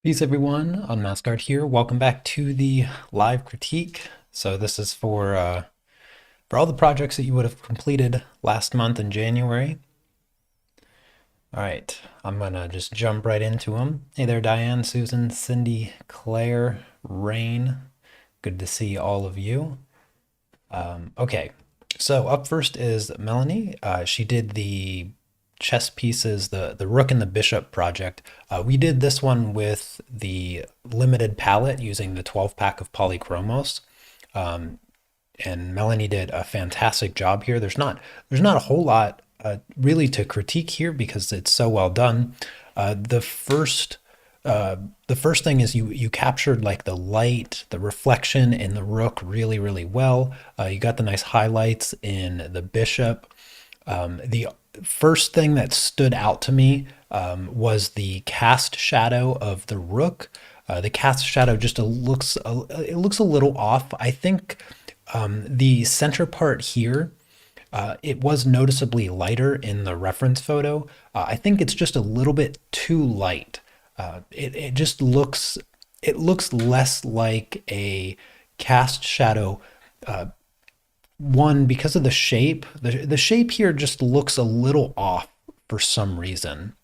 Peace everyone, Unmask here. Welcome back to the live critique. So this is for all the projects that you would have completed last month in January. All right, I'm gonna just jump right into them. Hey there, Diane, Susan, Cindy, Claire, Rain. Good to see all of you. Okay, so up first is Melanie. She did the chess pieces, the rook and the bishop project. We did this one with the limited palette using the 12 pack of polychromos. And Melanie did a fantastic job here. There's not a whole lot really to critique here because it's so well done. The first thing is you captured like the light, the reflection in the rook really well. You got the nice highlights in the bishop. The first thing that stood out to me was the cast shadow of the rook. The cast shadow just looks it looks a little off. I think the center part here, it was noticeably lighter in the reference photo. I think it's just a little bit too light. It just looks, it looks less like a cast shadow. One, because of the shape, the shape here just looks a little off for some reason.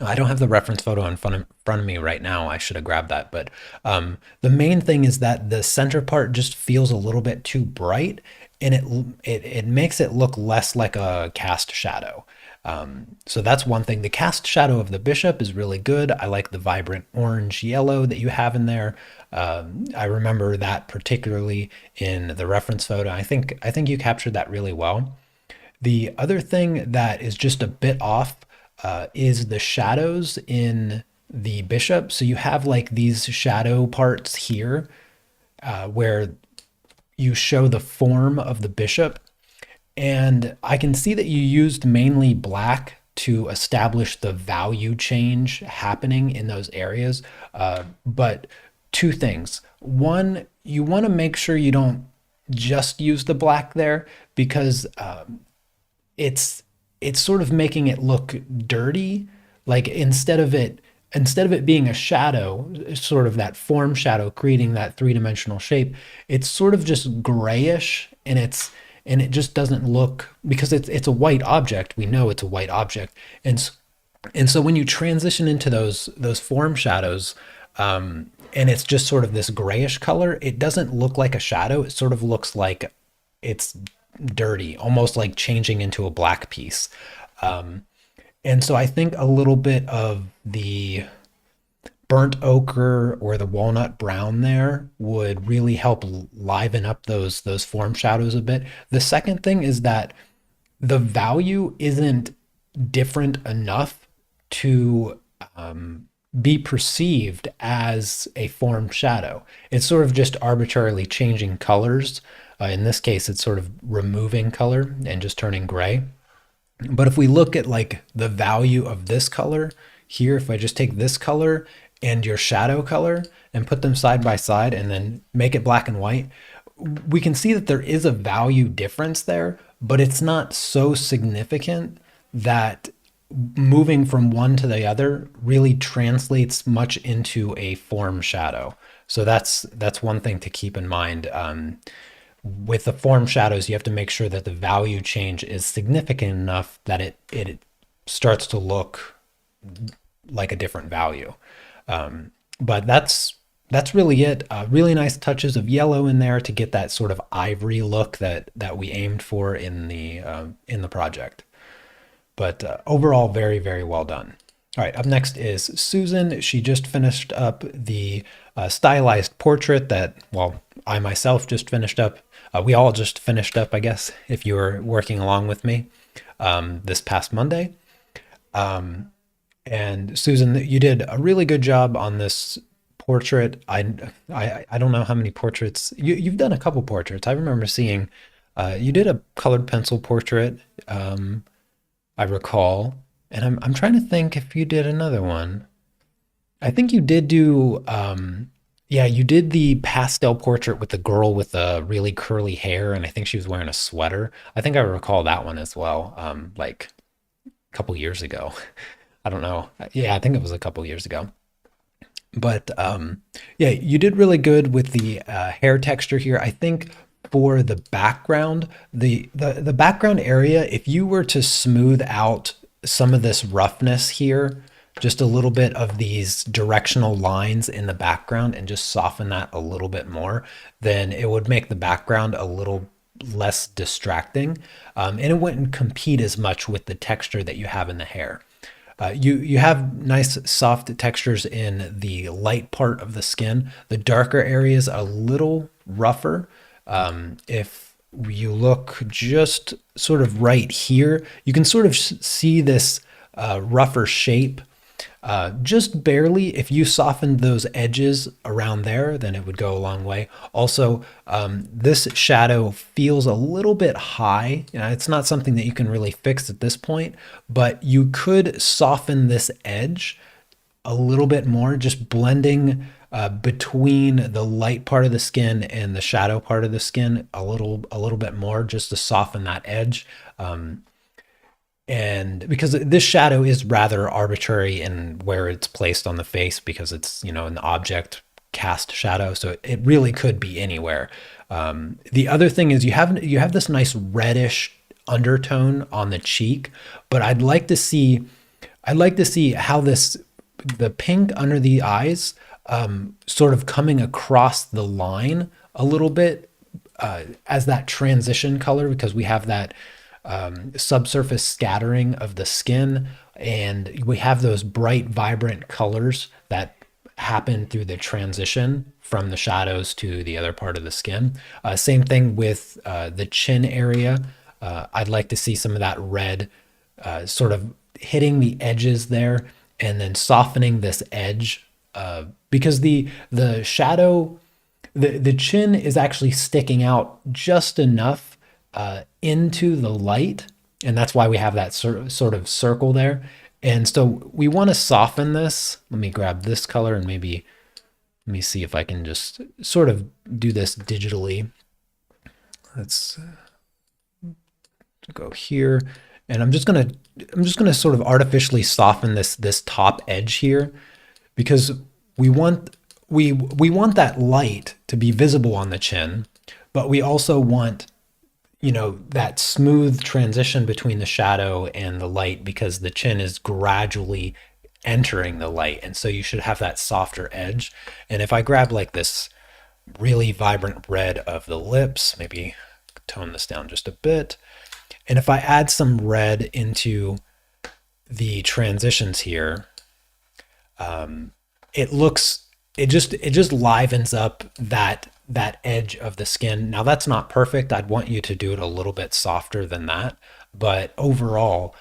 I don't have the reference photo in front of me right now. I should have grabbed that. But the main thing is that the center part just feels a little bit too bright, and it makes it look less like a cast shadow. So that's one thing. The cast shadow of the bishop is really good. I like the vibrant orange yellow that you have in there. I remember that particularly in the reference photo. I think you captured that really well. The other thing that is just a bit off is the shadows in the bishop. So you have like these shadow parts here where you show the form of the bishop. And I can see that you used mainly black to establish the value change happening in those areas. But two things. One, you want to make sure you don't just use the black there because it's sort of making it look dirty. Like instead of it being a shadow, sort of that form shadow creating that three-dimensional shape, it's sort of just grayish, and it just doesn't look, because it's a white object. We know it's a white object, and so when you transition into those form shadows, and it's just sort of this grayish color, it doesn't look like a shadow. It sort of looks like it's dirty, almost like changing into a black piece. And so I think a little bit of the burnt ochre or the walnut brown there would really help liven up those form shadows a bit. The second thing is that the value isn't different enough to be perceived as a form shadow. It's sort of just arbitrarily changing colors. In this case, it's sort of removing color and just turning gray. But if we look at like the value of this color here, if I just take this color and your shadow color and put them side by side and then make it black and white, we can see that there is a value difference there, but it's not so significant that moving from one to the other really translates much into a form shadow. So that's one thing to keep in mind. With the form shadows, you have to make sure that the value change is significant enough that it starts to look like a different value. But that's really it. Really nice touches of yellow in there to get that sort of ivory look that we aimed for in the project. But overall, very well done. All right, up next is Susan. She just finished up the stylized portrait that, well, I myself just finished up. We all just finished up, I guess, if you were working along with me this past Monday. And Susan, you did a really good job on this portrait. I don't know how many portraits you've done. A couple portraits. I remember seeing you did a colored pencil portrait. I recall, and I'm trying to think if you did another one. I think you did do. Yeah, you did the pastel portrait with the girl with the really curly hair, and I think she was wearing a sweater. I think I recall that one as well, like a couple years ago. I don't know. Yeah, I think it was a couple years ago. But yeah, you did really good with the hair texture here. I think for the background, the background area, if you were to smooth out some of this roughness here, just a little bit of these directional lines in the background and just soften that a little bit more, then it would make the background a little less distracting, and it wouldn't compete as much with the texture that you have in the hair. You have nice soft textures in the light part of the skin. The darker areas are a little rougher. If you look just sort of right here, you can sort of see this rougher shape just barely. If you softened those edges around there, then it would go a long way. Also, this shadow feels a little bit high. It's not something that you can really fix at this point, but you could soften this edge a little bit more, just blending between the light part of the skin and the shadow part of the skin a little bit more, just to soften that edge. And because this shadow is rather arbitrary in where it's placed on the face, because it's, an object cast shadow, so it really could be anywhere. The other thing is you have this nice reddish undertone on the cheek, but I'd like to see how the pink under the eyes, sort of coming across the line a little bit, as that transition color, because we have that subsurface scattering of the skin, and we have those bright, vibrant colors that happen through the transition from the shadows to the other part of the skin. Same thing with the chin area. I'd like to see some of that red sort of hitting the edges there, and then softening this edge, because the shadow, the chin is actually sticking out just enough into the light, and that's why we have that sort of circle there. And so we want to soften this. Let me grab this color and maybe let me see if I can just sort of do this digitally. Let's go here, and I'm just gonna sort of artificially soften this top edge here, because we want that light to be visible on the chin, but we also want, that smooth transition between the shadow and the light, because the chin is gradually entering the light, and so you should have that softer edge. And if I grab like this really vibrant red of the lips, maybe tone this down just a bit, and if I add some red into the transitions here, it just livens up that edge of the skin. Now that's not perfect. I'd want you to do it a little bit softer than that, but overall,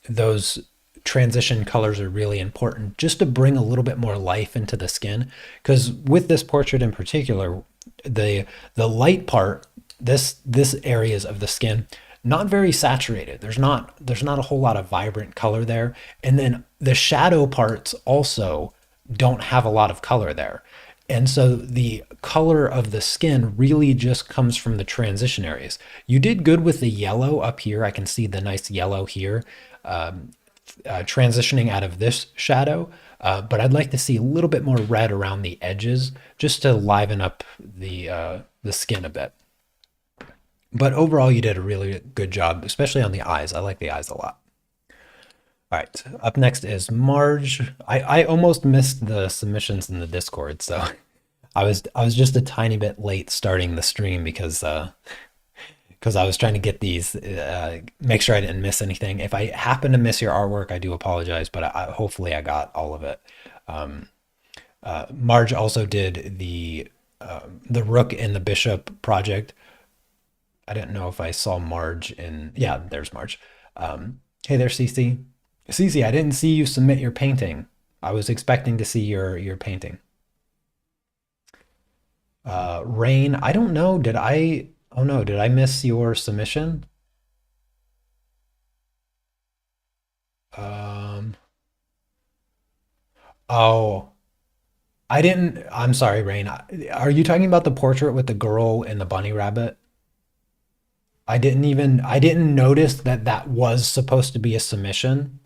those transition colors are really important, just to bring a little bit more life into the skin. Because with this portrait in particular, the light part, this areas of the skin, not very saturated. There's not a whole lot of vibrant color there, and then the shadow parts also don't have a lot of color there. And so the color of the skin really just comes from the transition areas. You did good with the yellow up here. I can see the nice yellow here, transitioning out of this shadow. But I'd like to see a little bit more red around the edges, just to liven up the skin a bit. But overall, you did a really good job, especially on the eyes. I like the eyes a lot. All right, up next is Marge. I almost missed the submissions in the Discord, so I was just a tiny bit late starting the stream, because I was trying to get these, make sure I didn't miss anything. If I happen to miss your artwork, I do apologize, but hopefully I got all of it. Marge also did the Rook and the Bishop project. I didn't know if I saw Marge in. Yeah, there's Marge. Hey there, Cece. Cece, I didn't see you submit your painting. I was expecting to see your painting. Rain, I don't know. Did I? Oh no, did I miss your submission? Um. Oh, I didn't. I'm sorry, Rain. Are you talking about the portrait with the girl and the bunny rabbit? I didn't notice that that was supposed to be a submission,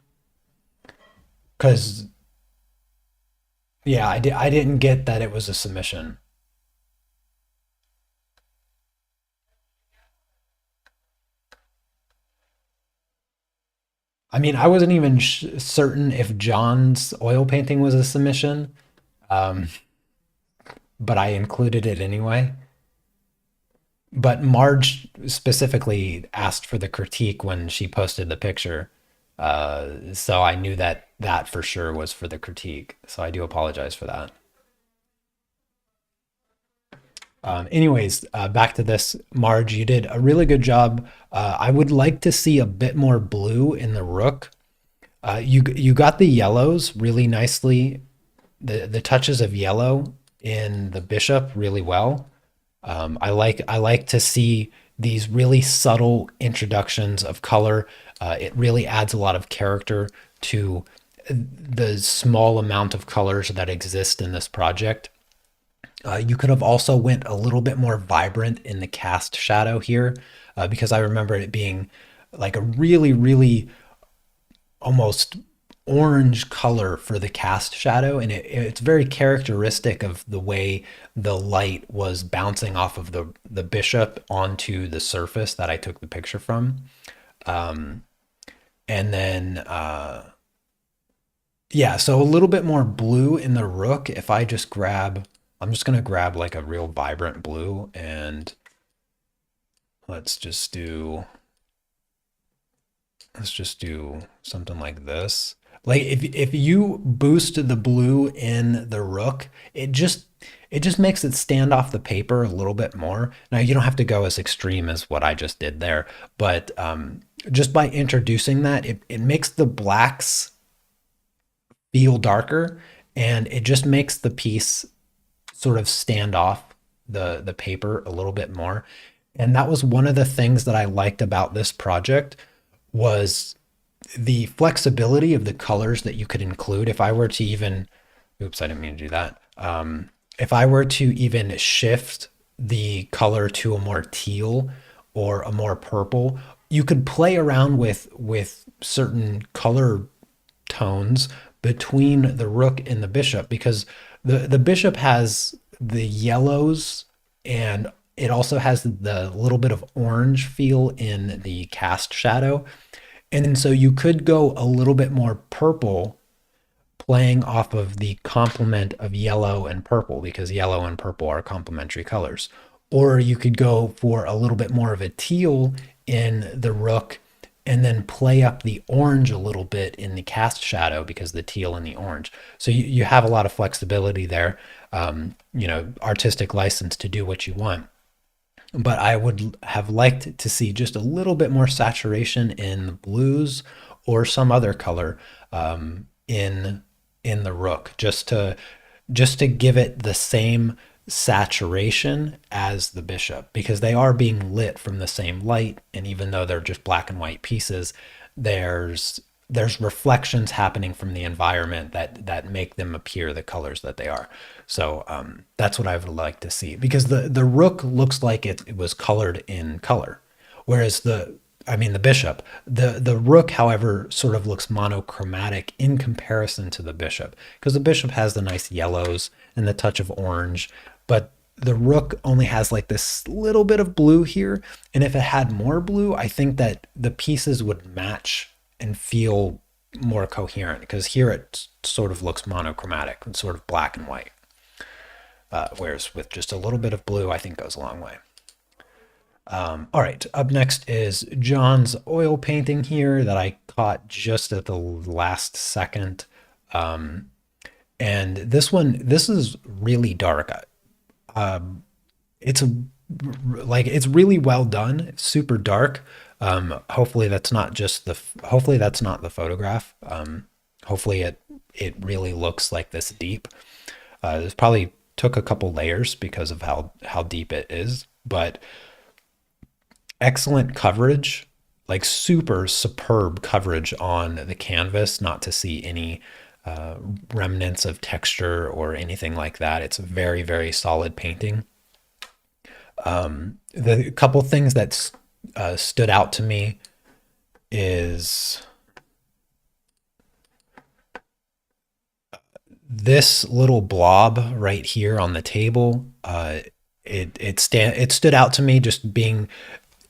because Yeah, I didn't get that it was a submission. I mean, I wasn't even certain if John's oil painting was a submission, um, but I included it anyway. But Marge specifically asked for the critique when she posted the picture. So I knew that that for sure was for the critique. So I do apologize for that. Anyways, back to this. Marge, you did a really good job. I would like to see a bit more blue in the rook. You got the yellows really nicely, the touches of yellow in the bishop really well. I like to see these really subtle introductions of color. It really adds a lot of character to the small amount of colors that exist in this project. You could have also went a little bit more vibrant in the cast shadow here, because I remember it being like a really almost orange color for the cast shadow, and it's very characteristic of the way the light was bouncing off of the bishop onto the surface that I took the picture from. And then yeah, so a little bit more blue in the rook. If I just grab, I'm just gonna grab like a real vibrant blue, and let's just do let's just do something like this. Like if you boost the blue in the rook, it just makes it stand off the paper a little bit more. Now you don't have to go as extreme as what I just did there, but just by introducing that, it makes the blacks feel darker, and it just makes the piece sort of stand off the paper a little bit more. And that was one of the things that I liked about this project was the flexibility of the colors that you could include. If I were to even, oops, I didn't mean to do that. If I were to even shift the color to a more teal or a more purple, you could play around with certain color tones between the rook and the bishop, because the bishop has the yellows, and it also has the little bit of orange feel in the cast shadow. And so you could go a little bit more purple, playing off of the complement of yellow and purple, because yellow and purple are complementary colors. Or you could go for a little bit more of a teal in the rook, and then play up the orange a little bit in the cast shadow, because the teal and the orange. So you have a lot of flexibility there, artistic license to do what you want. But I would have liked to see just a little bit more saturation in the blues or some other color, in the rook, just to give it the same saturation as the bishop, because they are being lit from the same light, and even though they're just black and white pieces, there's reflections happening from the environment that make them appear the colors that they are. So that's what I would like to see, because the rook looks like it was colored in color, whereas the bishop, the rook, however, sort of looks monochromatic in comparison to the bishop, because the bishop has the nice yellows and the touch of orange, but the rook only has like this little bit of blue here. And if it had more blue, I think that the pieces would match and feel more coherent, because here it sort of looks monochromatic and sort of black and white. Whereas with just a little bit of blue, I think goes a long way. All right, up next is John's oil painting here that I caught just at the last second. And this is really dark. It's it's really well done. It's super dark. Hopefully that's not just hopefully that's not the photograph. Hopefully it really looks like this deep. This probably took a couple layers because of how deep it is, but excellent coverage, like super superb coverage on the canvas, not to see any remnants of texture or anything like that. It's a very solid painting. The couple things that stood out to me is this little blob right here on the table, it stood out to me, just being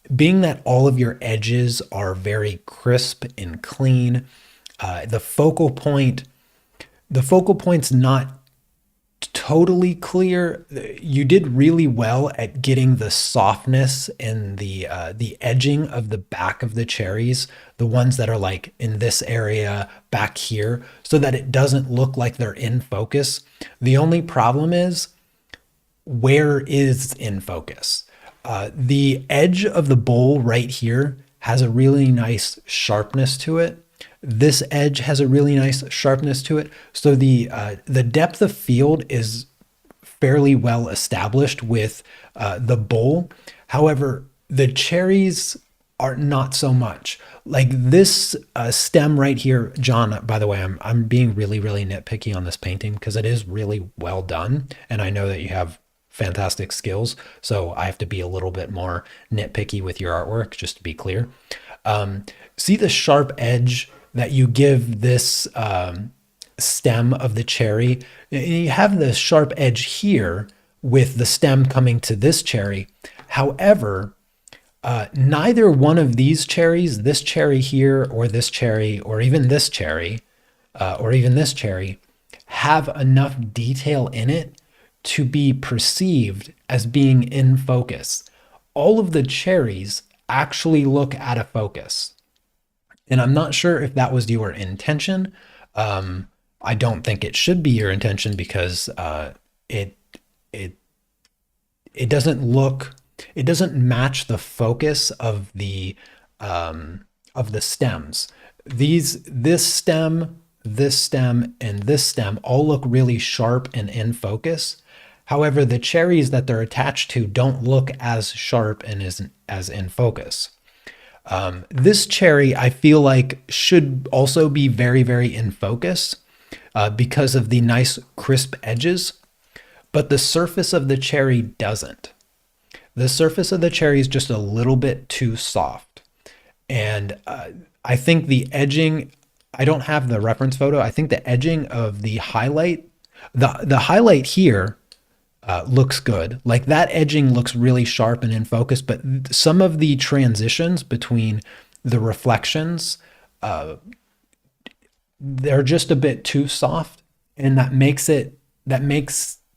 that all of your edges are very crisp and clean. The focal point, the focal point's not totally clear. You did really well at getting the softness and the edging of the back of the cherries, the ones that are like in this area back here, so that it doesn't look like they're in focus. The only problem is, where is in focus? The edge of the bowl right here has a really nice sharpness to it. This edge has a really nice sharpness to it. So the depth of field is fairly well established with the bowl. However, the cherries are not so much. Like this stem right here, John. By the way, I'm being really nitpicky on this painting because it is really well done, and I know that you have fantastic skills. So I have to be a little bit more nitpicky with your artwork, just to be clear. See the sharp edge that you give this stem of the cherry? You have the sharp edge here with the stem coming to this cherry. However, neither one of these cherries, this cherry here, or this cherry, or even this cherry, have enough detail in it to be perceived as being in focus. All of the cherries actually look out of focus. And I'm not sure if that was your intention. I don't think it should be your intention because it it it doesn't look, it doesn't match the focus of the stems. This stem, and this stem all look really sharp and in focus. However, the cherries that they're attached to don't look as sharp and as in focus. This cherry, I feel like, should also be very in focus because of the nice crisp edges, but the surface of the cherry doesn't. The surface of the cherry is just a little bit too soft. And I think the edging, I don't have the reference photo. I think the edging of the highlight, the highlight here looks good. Like that edging looks really sharp and in focus, but some of the transitions between the reflections, they're just a bit too soft, and that makes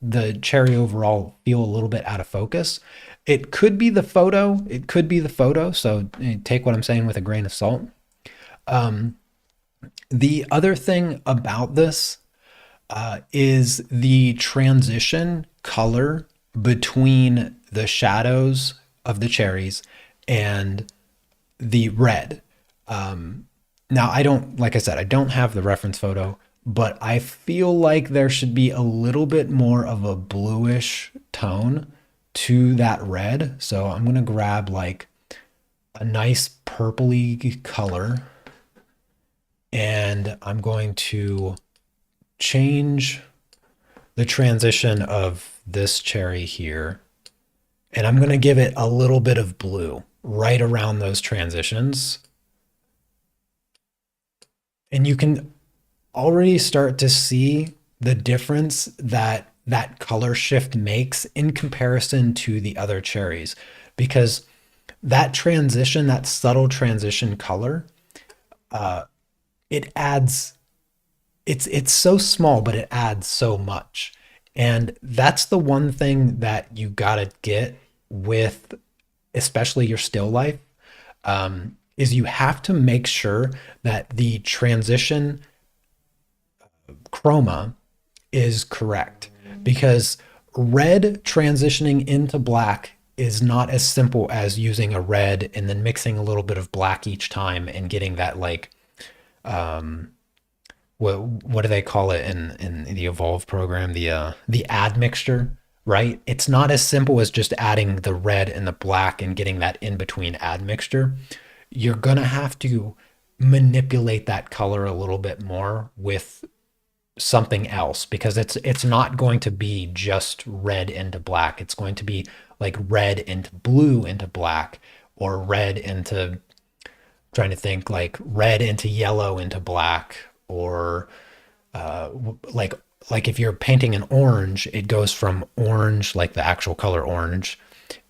the cherry overall feel a little bit out of focus. It could be the photo. It could be the photo. So take what I'm saying with a grain of salt. The other thing about this is the transition color between the shadows of the cherries and the red. Now, I don't, like I said, I don't have the reference photo, but I feel like there should be a little bit more of a bluish tone to that red. So I'm going to grab like a nice purpley color, and I'm going to change the transition of this cherry here, and I'm going to give it a little bit of blue right around those transitions. And you can already start to see the difference that that color shift makes in comparison to the other cherries, because that transition, that subtle transition color, it adds, it's so small, but it adds so much. And that's the one thing that you gotta get with, especially your still life, is you have to make sure that the transition chroma is correct, because red transitioning into black is not as simple as using a red and then mixing a little bit of black each time and getting that, like, what do they call it in the Evolve program? The admixture, right? It's not as simple as just adding the red and the black and getting that in between admixture. You're gonna have to manipulate that color a little bit more with something else, because it's not going to be just red into black. It's going to be like red into blue into black, or red into, trying to think, like red into yellow into black, or like like if you're painting an orange, it goes from orange, like the actual color orange,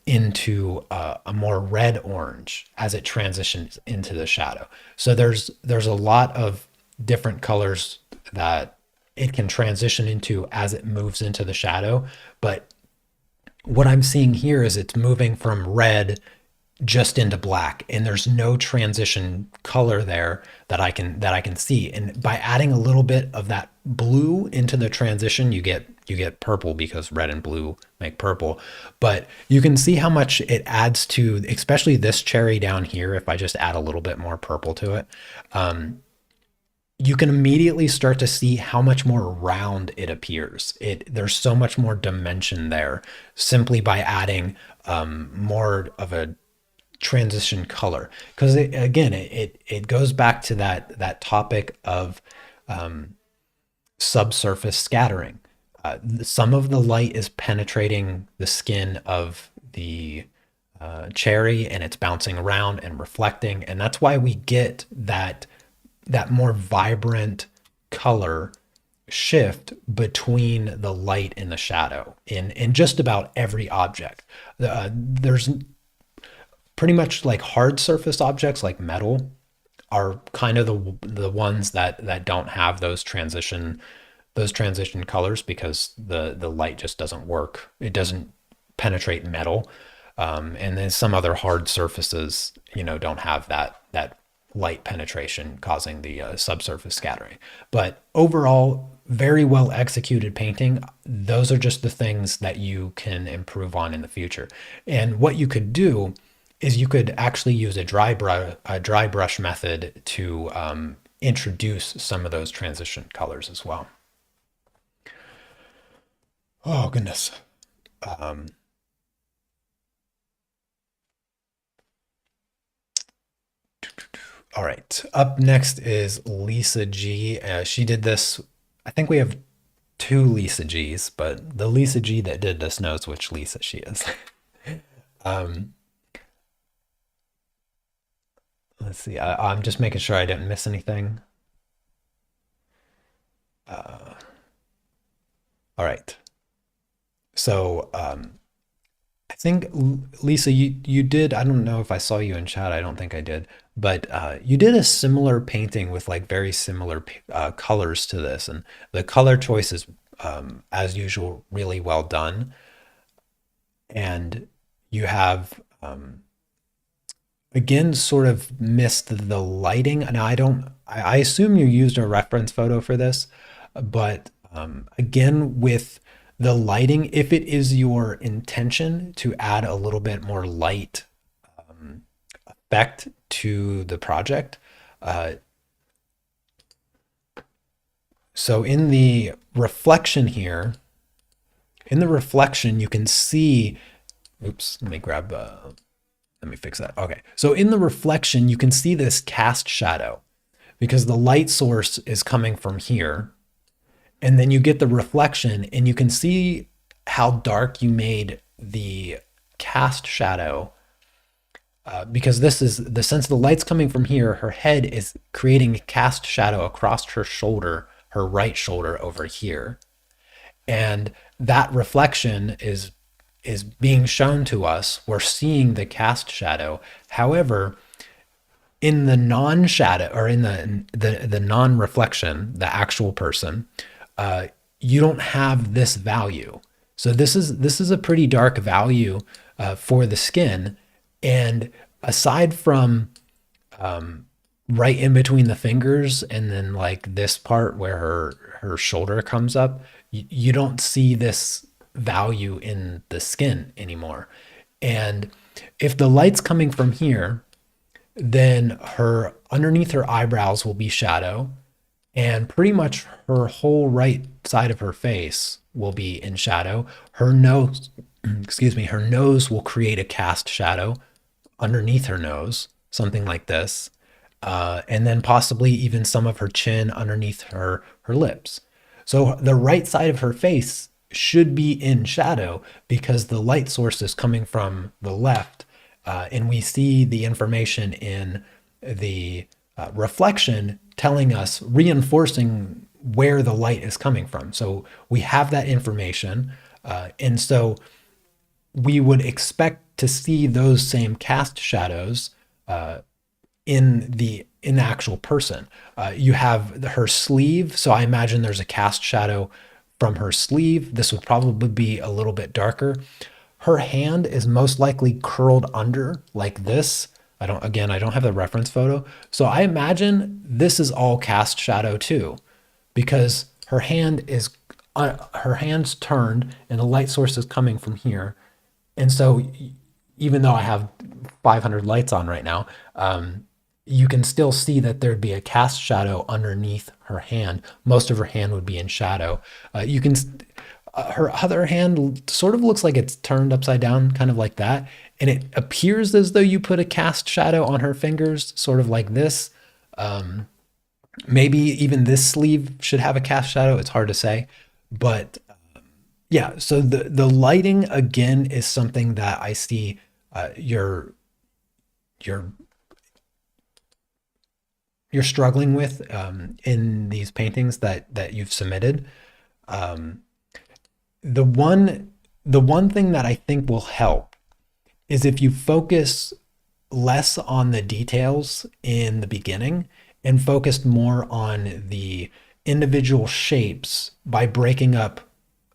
into a more red orange as it transitions into the shadow. So there's a lot of different colors that it can transition into as it moves into the shadow. But what I'm seeing here is it's moving from red just into black, and there's no transition color there that I can see. And by adding a little bit of that blue into the transition, you get purple, because red and blue make purple. But you can see how much it adds to, especially this cherry down here. If I just add a little bit more purple to it, you can immediately start to see how much more round it appears. There's so much more dimension there simply by adding more of a transition color. Because again, it goes back to that topic of subsurface scattering. Some of the light is penetrating the skin of the cherry, and it's bouncing around and reflecting, and that's why we get that more vibrant color shift between the light and the shadow in just about every object. There's pretty much like hard surface objects like metal are kind of the ones that don't have those transition colors, because the light just doesn't work. It doesn't penetrate metal. And then some other hard surfaces, don't have that light penetration, causing the subsurface scattering. But overall, very well executed painting. Those are just the things that you can improve on in the future. And what you could do is you could actually use a dry brush method to introduce some of those transition colors as well. Oh goodness. Um, all right. Up next is Lisa G. She did this. I think we have two Lisa G's, but the Lisa G that did this knows which Lisa she is. um, let's see. I'm just making sure I didn't miss anything. Uh, all right. So I think Lisa, you did. I don't know if I saw you in chat. I don't think I did, but you did a similar painting with like very similar colors to this, and the color choice is, as usual, really well done. And you have again sort of missed the lighting. Now I don't. I assume you used a reference photo for this, but again with the lighting, if it is your intention to add a little bit more light effect to the project. So in the reflection here, in the reflection, you can see, oops, let me fix that. Okay. So in the reflection, you can see this cast shadow because the light source is coming from here. And then you get the reflection, and you can see how dark you made the cast shadow, because this is the sense the light's coming from here. Her head is creating a cast shadow across her shoulder, her right shoulder over here. And that reflection is being shown to us. We're seeing the cast shadow. However, in the non-shadow, or in the non-reflection, the actual person, you don't have this value. So this is a pretty dark value for the skin. And aside from right in between the fingers, and then like this part where her shoulder comes up, you don't see this value in the skin anymore. And if the light's coming from here, then her underneath her eyebrows will be shadow, and pretty much her whole right side of her face will be in shadow. Her nose, excuse me, her nose will create a cast shadow underneath her nose, something like this. And then possibly even some of her chin underneath her lips. So the right side of her face should be in shadow because the light source is coming from the left. And we see the information in the reflection telling us, reinforcing where the light is coming from. So we have that information. And so we would expect to see those same cast shadows in the actual person. You have her sleeve, so I imagine there's a cast shadow from her sleeve. This would probably be a little bit darker. Her hand is most likely curled under like this. I don't have the reference photo. So I imagine this is all cast shadow too, because her hand's turned and the light source is coming from here. And so even though I have 500 lights on right now, you can still see that there'd be a cast shadow underneath her hand. Most of her hand would be in shadow. Her other hand sort of looks like it's turned upside down, kind of like that. And it appears as though you put a cast shadow on her fingers, sort of like this. Maybe even this sleeve should have a cast shadow. It's hard to say. But yeah, so the lighting, again, is something that I see you're struggling with in these paintings that you've submitted. The one thing that I think will help is if you focus less on the details in the beginning and focused more on the individual shapes by breaking up,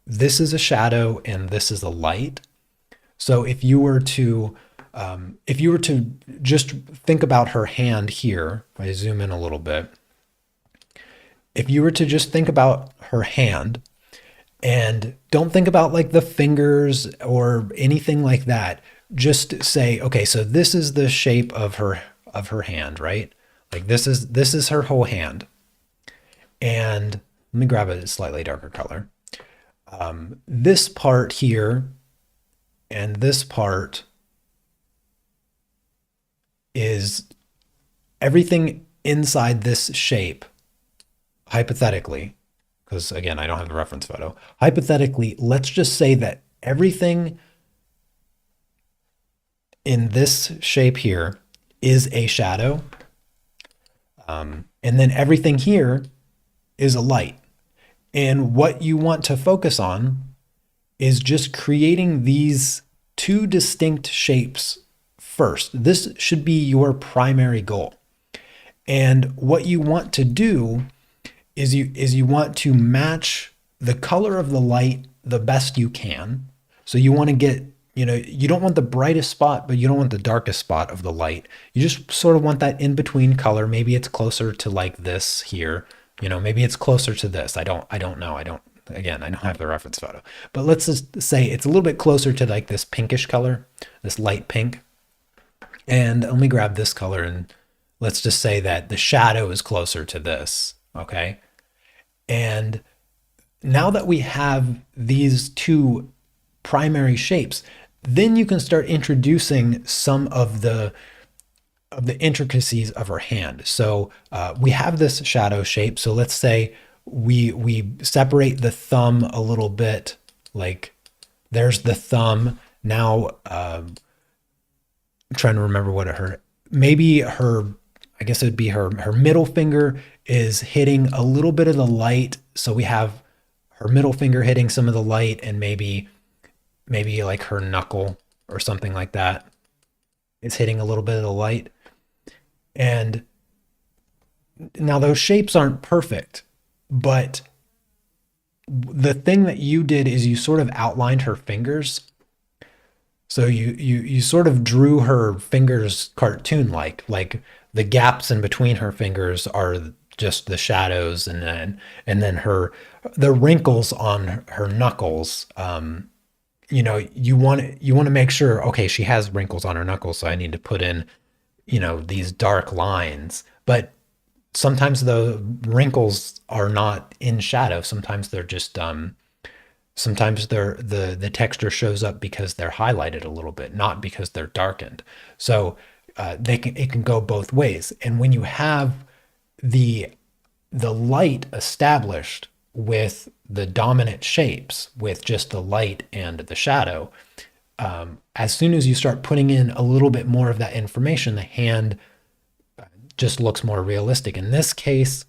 this is a shadow and this is a light. So if you were to just think about her hand here, if I zoom in a little bit, if you were to just think about her hand and don't think about like the fingers or anything like that, just say, okay, so this is the shape of her hand, right? Like this is her whole hand. And let me grab a slightly darker color. This part here and this part is everything inside this shape, hypothetically, because again, I don't have the reference photo. Hypothetically, let's just say that everything in this shape here is a shadow. And then everything here is a light. And what you want to focus on is just creating these two distinct shapes first. This should be your primary goal. And what you want to do is you want to match the color of the light the best you can. So you want to get, you don't want the brightest spot, but you don't want the darkest spot of the light. You just sort of want that in between color. Maybe it's closer to like this here. Maybe it's closer to this. I don't know. I don't have the reference photo, but let's just say it's a little bit closer to like this pinkish color, this light pink. And let me grab this color and let's just say that the shadow is closer to this. Okay. And now that we have these two primary shapes, then you can start introducing some of the intricacies of her hand. So we have this shadow shape. So let's say we separate the thumb a little bit, like there's the thumb. Now I'm trying to remember I guess it would be her middle finger is hitting a little bit of the light. So we have her middle finger hitting some of the light, and maybe like her knuckle or something like that is hitting a little bit of the light. And now those shapes aren't perfect, but the thing that you did is you sort of outlined her fingers. So you sort of drew her fingers cartoon-like the gaps in between her fingers are just the shadows, and then the wrinkles on her knuckles. You want to make sure, okay, she has wrinkles on her knuckles, so I need to put in these dark lines. But sometimes the wrinkles are not in shadow. Sometimes they're just sometimes the texture shows up because they're highlighted a little bit, not because they're darkened. So it can go both ways. And when you have the light established with the dominant shapes, with just the light and the shadow, as soon as you start putting in a little bit more of that information, the hand just looks more realistic. In this case,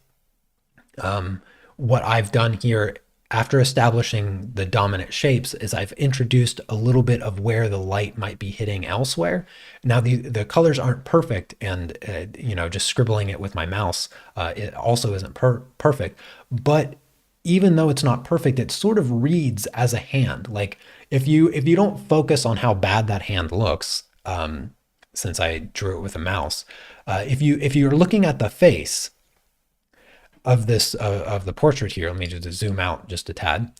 what I've done here after establishing the dominant shapes is I've introduced a little bit of where the light might be hitting elsewhere. Now the colors aren't perfect, and just scribbling it with my mouse, it also isn't perfect. But even though it's not perfect, it sort of reads as a hand. Like if you don't focus on how bad that hand looks, since I drew it with a mouse, if you're looking at the face of this of the portrait here, let me just zoom out just a tad.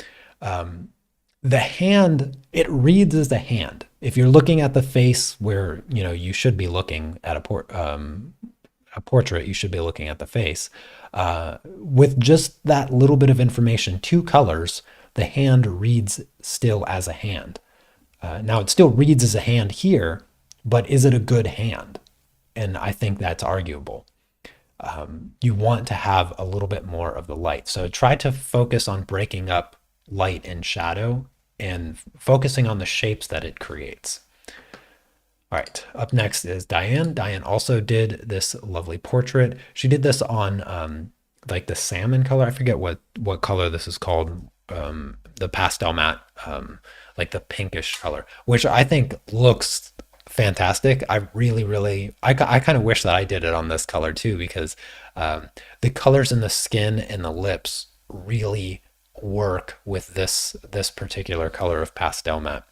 The hand, it reads as a hand. If you're looking at the face where you should be looking at a portrait, you should be looking at the face. With just that little bit of information, two colors, the hand reads still as a hand. Now it still reads as a hand here, but is it a good hand? And I think that's arguable. You want to have a little bit more of the light. So try to focus on breaking up light and shadow and focusing on the shapes that it creates. All right, up next is Diane. Diane also did this lovely portrait. She did this on like the salmon color. I forget what color this is called. The pastel matte, like the pinkish color, which I think looks fantastic. I really, I kind of wish that I did it on this color too, because the colors in the skin and the lips really work with this particular color of pastel matte.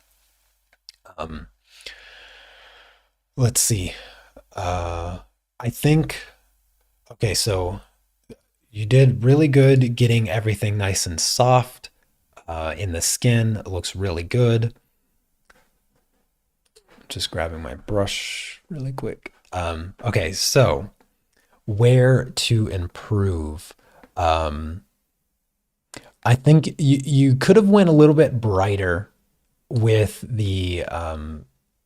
Let's see. I think, okay, so you did really good getting everything nice and soft in the skin. It looks really good. Just grabbing my brush really quick. Okay, so where to improve? I think you could have went a little bit brighter with the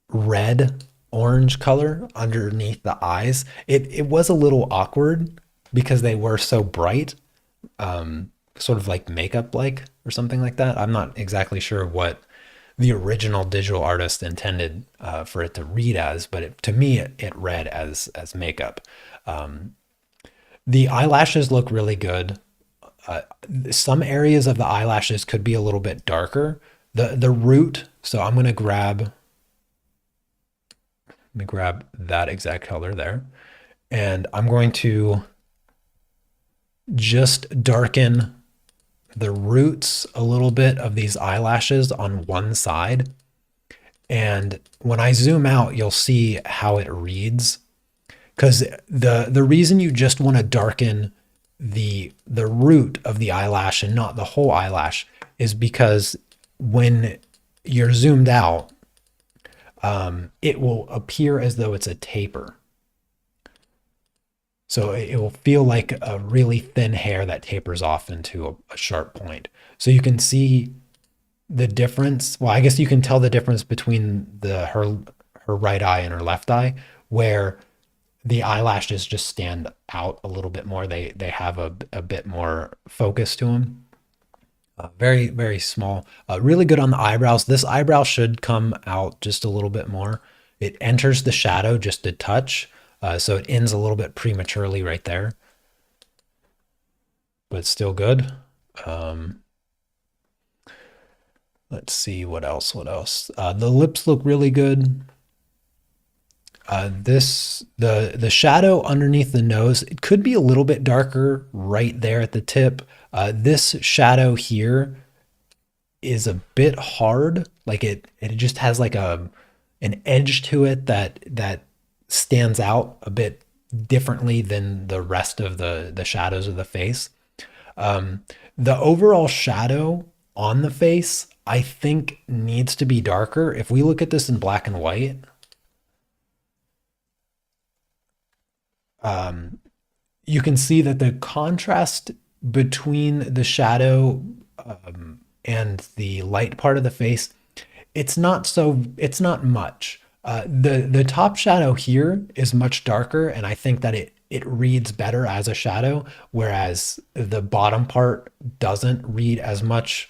red orange color underneath the eyes. It was a little awkward because they were so bright, sort of like makeup like or something like that. I'm not exactly sure what the original digital artist intended for it to read as, but to me it read as makeup. The eyelashes look really good. Some areas of the eyelashes could be a little bit darker. The root, so I'm going to grab that exact color there, and I'm going to just darken the roots a little bit of these eyelashes on one side. And when I zoom out, you'll see how it reads, because the reason you just want to darken the root of the eyelash and not the whole eyelash is because when you're zoomed out, it will appear as though it's a taper. So it will feel like a really thin hair that tapers off into a sharp point. So you can see the difference. Well, I guess you can tell the difference between her right eye and her left eye, where the eyelashes just stand out a little bit more. They have a bit more focus to them. Very, very small. Really good on the eyebrows. This eyebrow should come out just a little bit more. It enters the shadow just a touch. So it ends a little bit prematurely right there, but still good. Let's see what else. The lips look really good. The shadow underneath the nose, it could be a little bit darker right there at the tip. This shadow here is a bit hard. Like it just has like an edge to it that stands out a bit differently than the rest of the shadows of the face. The overall shadow on the face, I think, needs to be darker. If we look at this in black and white, you can see that the contrast between the shadow and the light part of the face, it's not much. The top shadow here is much darker, and I think that it reads better as a shadow, whereas the bottom part doesn't read as much.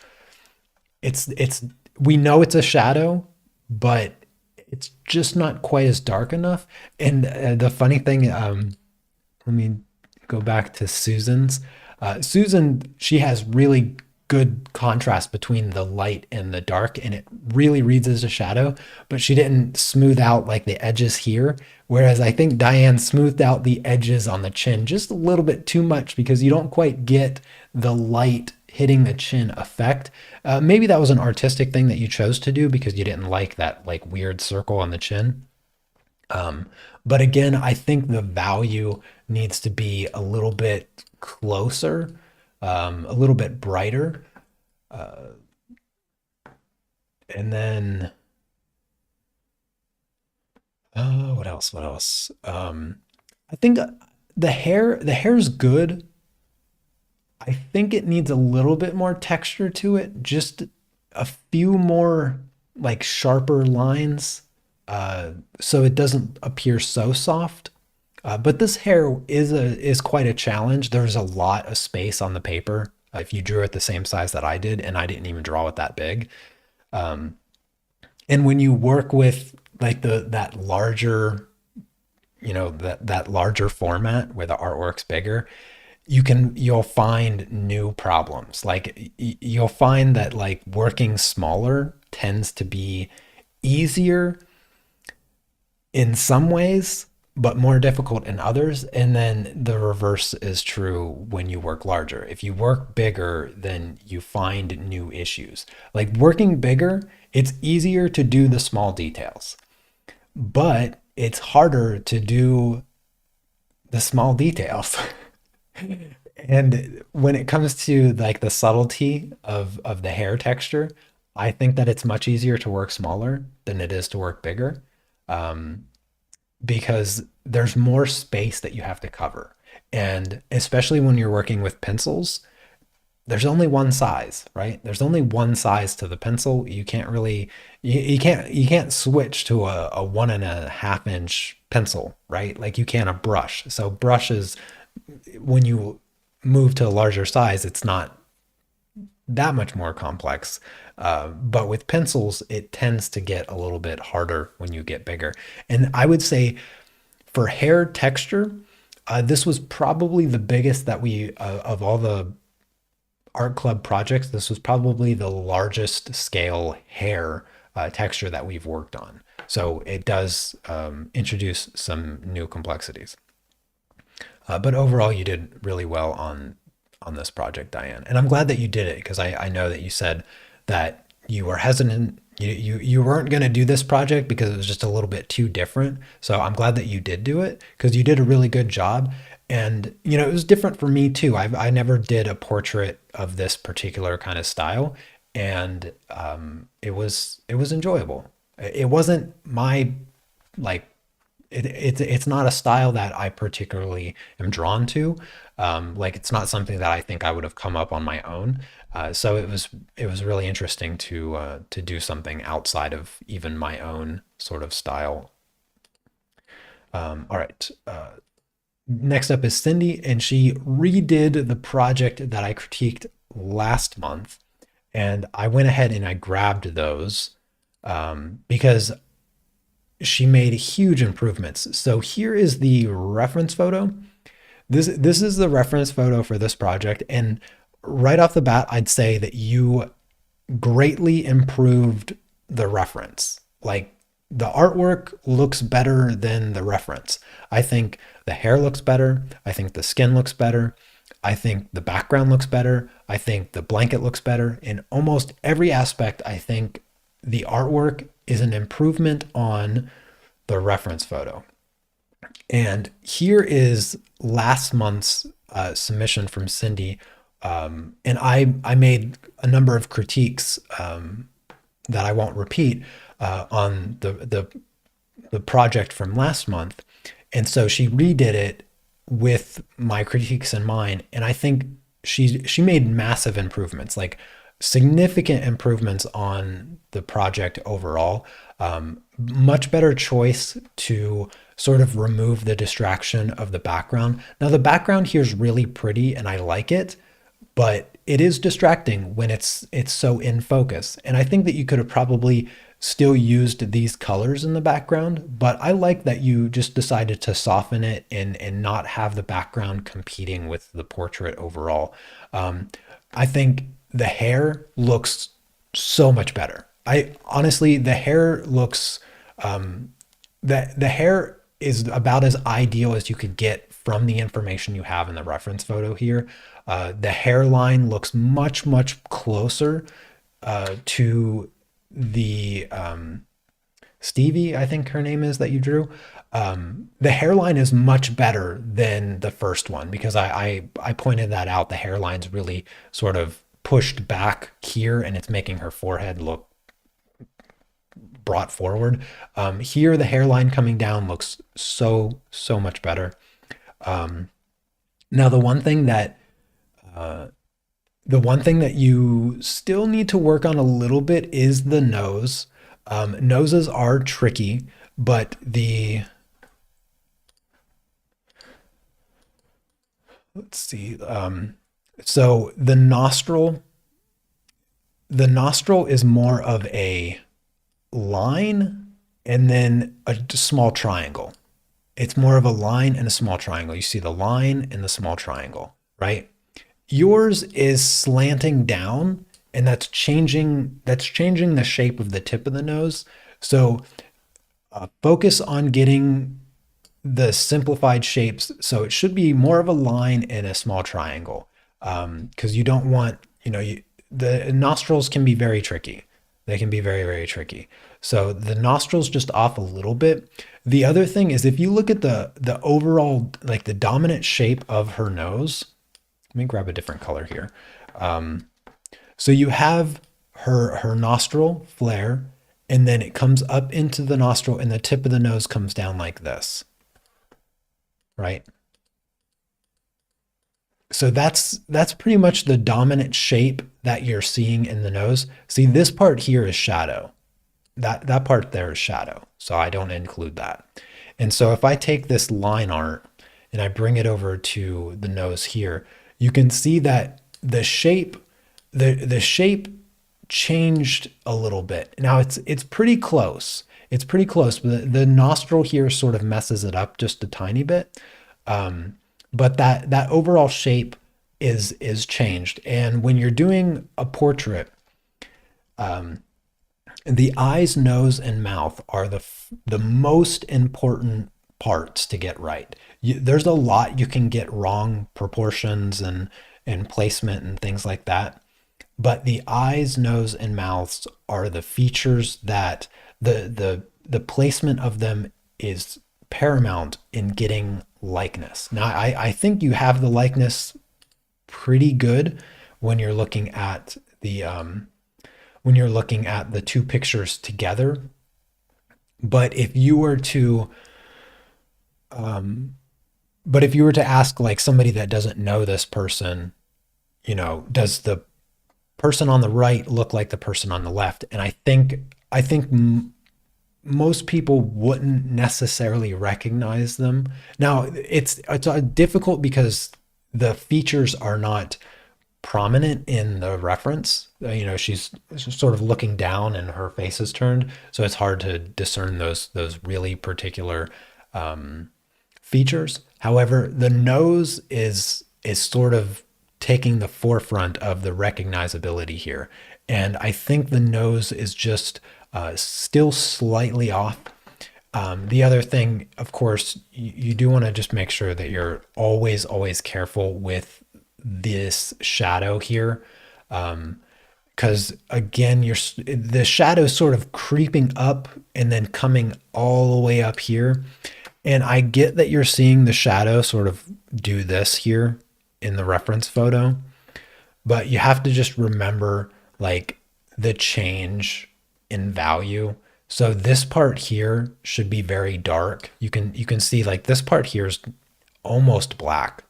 We know it's a shadow, but it's just not quite as dark enough. And the funny thing, let me go back to Susan's. Susan, she has really good contrast between the light and the dark, and it really reads as a shadow, but she didn't smooth out like the edges here. Whereas I think Diane smoothed out the edges on the chin just a little bit too much because you don't quite get the light hitting the chin effect. Maybe that was an artistic thing that you chose to do because you didn't like that like weird circle on the chin. Um, but again, I think the value needs to be a little bit closer, a little bit brighter. And then, what else? What else? I think the hair's good. I think it needs a little bit more texture to it, just a few more like sharper lines, so it doesn't appear so soft. But this hair is quite a challenge. There's a lot of space on the paper. If you drew it the same size that I did, and I didn't even draw it that big. And when you work with like the that larger, that larger format where the artwork's bigger, you'll find new problems. Like you'll find that like working smaller tends to be easier in some ways, but more difficult in others. And then the reverse is true when you work larger. If you work bigger, then you find new issues. Like working bigger, it's easier to do the small details, but it's harder to do the small details. And when it comes to like the subtlety of the hair texture, I think that it's much easier to work smaller than it is to work bigger. Um, because there's more space that you have to cover. And especially when you're working with pencils, there's only one size, right? There's only one size to the pencil. You can't really, you can't switch to a 1.5 inch pencil, right? Like you can a brush. So brushes, when you move to a larger size, it's not that much more complex. But with pencils, it tends to get a little bit harder when you get bigger. And I would say for hair texture, this was probably the biggest that of all the art club projects, this was probably the largest scale hair texture that we've worked on. So it does introduce some new complexities. But overall, you did really well on this project, Diane. And I'm glad that you did it because I know that you said that you were hesitant. You weren't going to do this project because it was just a little bit too different. So I'm glad that you did do it because you did a really good job. And it was different for me too. I never did a portrait of this particular kind of style, and it was enjoyable. It wasn't my like it's not a style that I particularly am drawn to. Like it's not something that I think I would have come up on my own. So it was really interesting to do something outside of even my own sort of style. All right. Next up is Cindy, and she redid the project that I critiqued last month, and I went ahead and I grabbed those because she made huge improvements. So here is the reference photo. This is the reference photo for this project, and right off the bat, I'd say that you greatly improved the reference. Like the artwork looks better than the reference. I think the hair looks better. I think the skin looks better. I think the background looks better. I think the blanket looks better. In almost every aspect, I think the artwork is an improvement on the reference photo. And here is last month's submission from Cindy. And I made a number of critiques that I won't repeat on the project from last month. And so she redid it with my critiques in mind. And I think she made massive improvements, like significant improvements on the project overall. Much better choice to sort of remove the distraction of the background. Now the background here is really pretty and I like it, but it is distracting when it's so in focus. And I think that you could have probably still used these colors in the background, but I like that you just decided to soften it and not have the background competing with the portrait overall. Um, I think the hair looks so much better. I honestly, the hair looks the hair is about as ideal as you could get from the information you have in the reference photo here. The hairline looks much closer to the Stevie, I think her name is, that you drew. The hairline is much better than the first one because I pointed that out. The hairline's really sort of pushed back here and it's making her forehead look brought forward. Here, the hairline coming down looks so much better. Now, the one thing that you still need to work on a little bit is the nose. Noses are tricky, but let's see. So the nostril is more of a line and then a small triangle. It's more of a line and a small triangle. You see the line and the small triangle, right? Yours is slanting down and that's changing the shape of the tip of the nose. So focus on getting the simplified shapes. So it should be more of a line and a small triangle. Because you don't want, the nostrils can be very tricky. They can be very tricky. So the nostrils just off a little bit. The other thing is if you look at the overall, like the dominant shape of her nose, let me grab a different color here. So you have her nostril flare, and then it comes up into the nostril, and the tip of the nose comes down like this, right? So that's pretty much the dominant shape that you're seeing in the nose. See, this part here is shadow. That part there is shadow. So I don't include that. And so if I take this line art and I bring it over to the nose here, you can see that the shape changed a little bit. Now it's pretty close. It's pretty close, but the nostril here sort of messes it up just a tiny bit. But that overall shape is changed. And when you're doing a portrait, the eyes, nose, and mouth are the most important parts to get right. There's a lot you can get wrong, proportions and placement and things like that. But the eyes, nose, and mouths are the features that the placement of them is paramount in getting likeness. Now, I think you have the likeness pretty good when you're looking at the two pictures together. But if you were to ask like somebody that doesn't know this person, does the person on the right look like the person on the left? And I think most people wouldn't necessarily recognize them. Now, it's difficult because the features are not prominent in the reference. She's sort of looking down and her face is turned, so it's hard to discern those really particular features. However, the nose is sort of taking the forefront of the recognizability here, and I think the nose is just still slightly off. The other thing, of course, you do want to just make sure that you're always careful with this shadow here, because again, the shadow is sort of creeping up and then coming all the way up here. And I get that you're seeing the shadow sort of do this here in the reference photo, but you have to just remember like the change in value. So this part here should be very dark. You can see like this part here is almost black.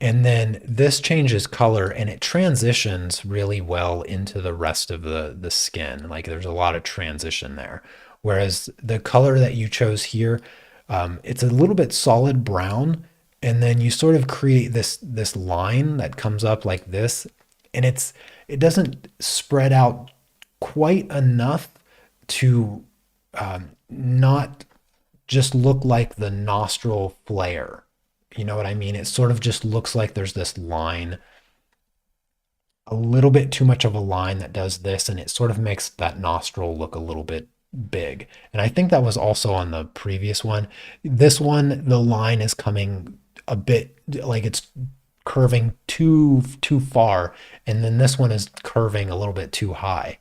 And then this changes color and it transitions really well into the rest of the skin. Like there's a lot of transition there. Whereas the color that you chose here, it's a little bit solid brown. And then you sort of create this line that comes up like this. And it doesn't spread out quite enough to not just look like the nostril flare. You know what I mean? It sort of just looks like there's this line, a little bit too much of a line that does this, and it sort of makes that nostril look a little bit big. And I think that was also on the previous one. This one, the line is coming a bit like it's curving too far, and then this one is curving a little bit too high.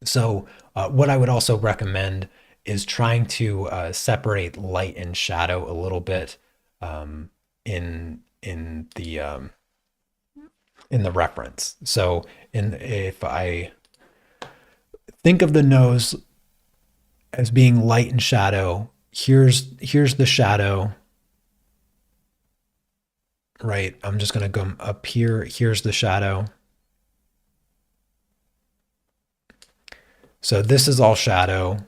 So what I would also recommend is trying to separate light and shadow a little bit in the reference. So if I think of the nose as being light and shadow, here's the shadow, right? I'm just going to go up here. Here's the shadow. So this is all shadow.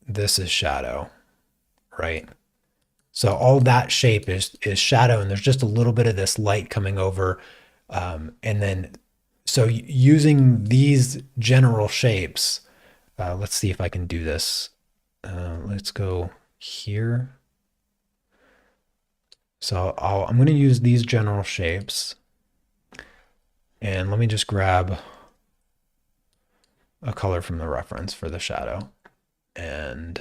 This is shadow, right? So all that shape is shadow, and there's just a little bit of this light coming over. And then, so using these general shapes, let's see if I can do this. Let's go here. So I'm going to use these general shapes. And let me just grab a color from the reference for the shadow. And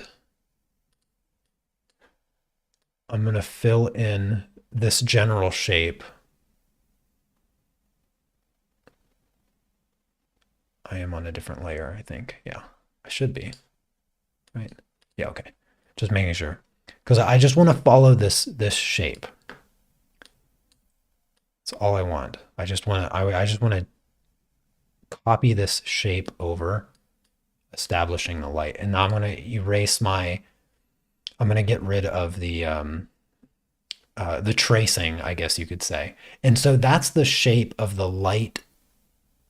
I'm going to fill in this general shape. I am on a different layer, I think. Yeah, I should be. Right? Yeah, okay. Just making sure. Because I just want to follow this shape. That's all I want. I just want to copy this shape over, establishing the light. And now I'm going to erase I'm going to get rid of the tracing, I guess you could say. And so that's the shape of the light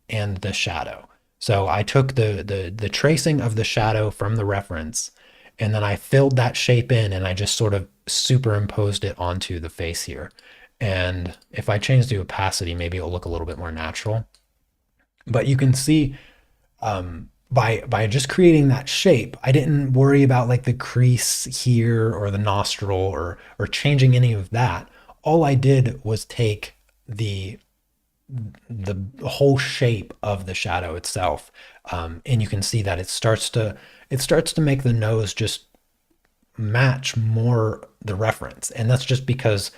and the shadow. So I took the tracing of the shadow from the reference, and then I filled that shape in, and I just sort of superimposed it onto the face here. And if I change the opacity, maybe it'll look a little bit more natural. But you can see by just creating that shape, I didn't worry about like the crease here or the nostril or changing any of that. All I did was take the whole shape of the shadow itself, and you can see that it starts to make the nose just match more the reference. And that's just because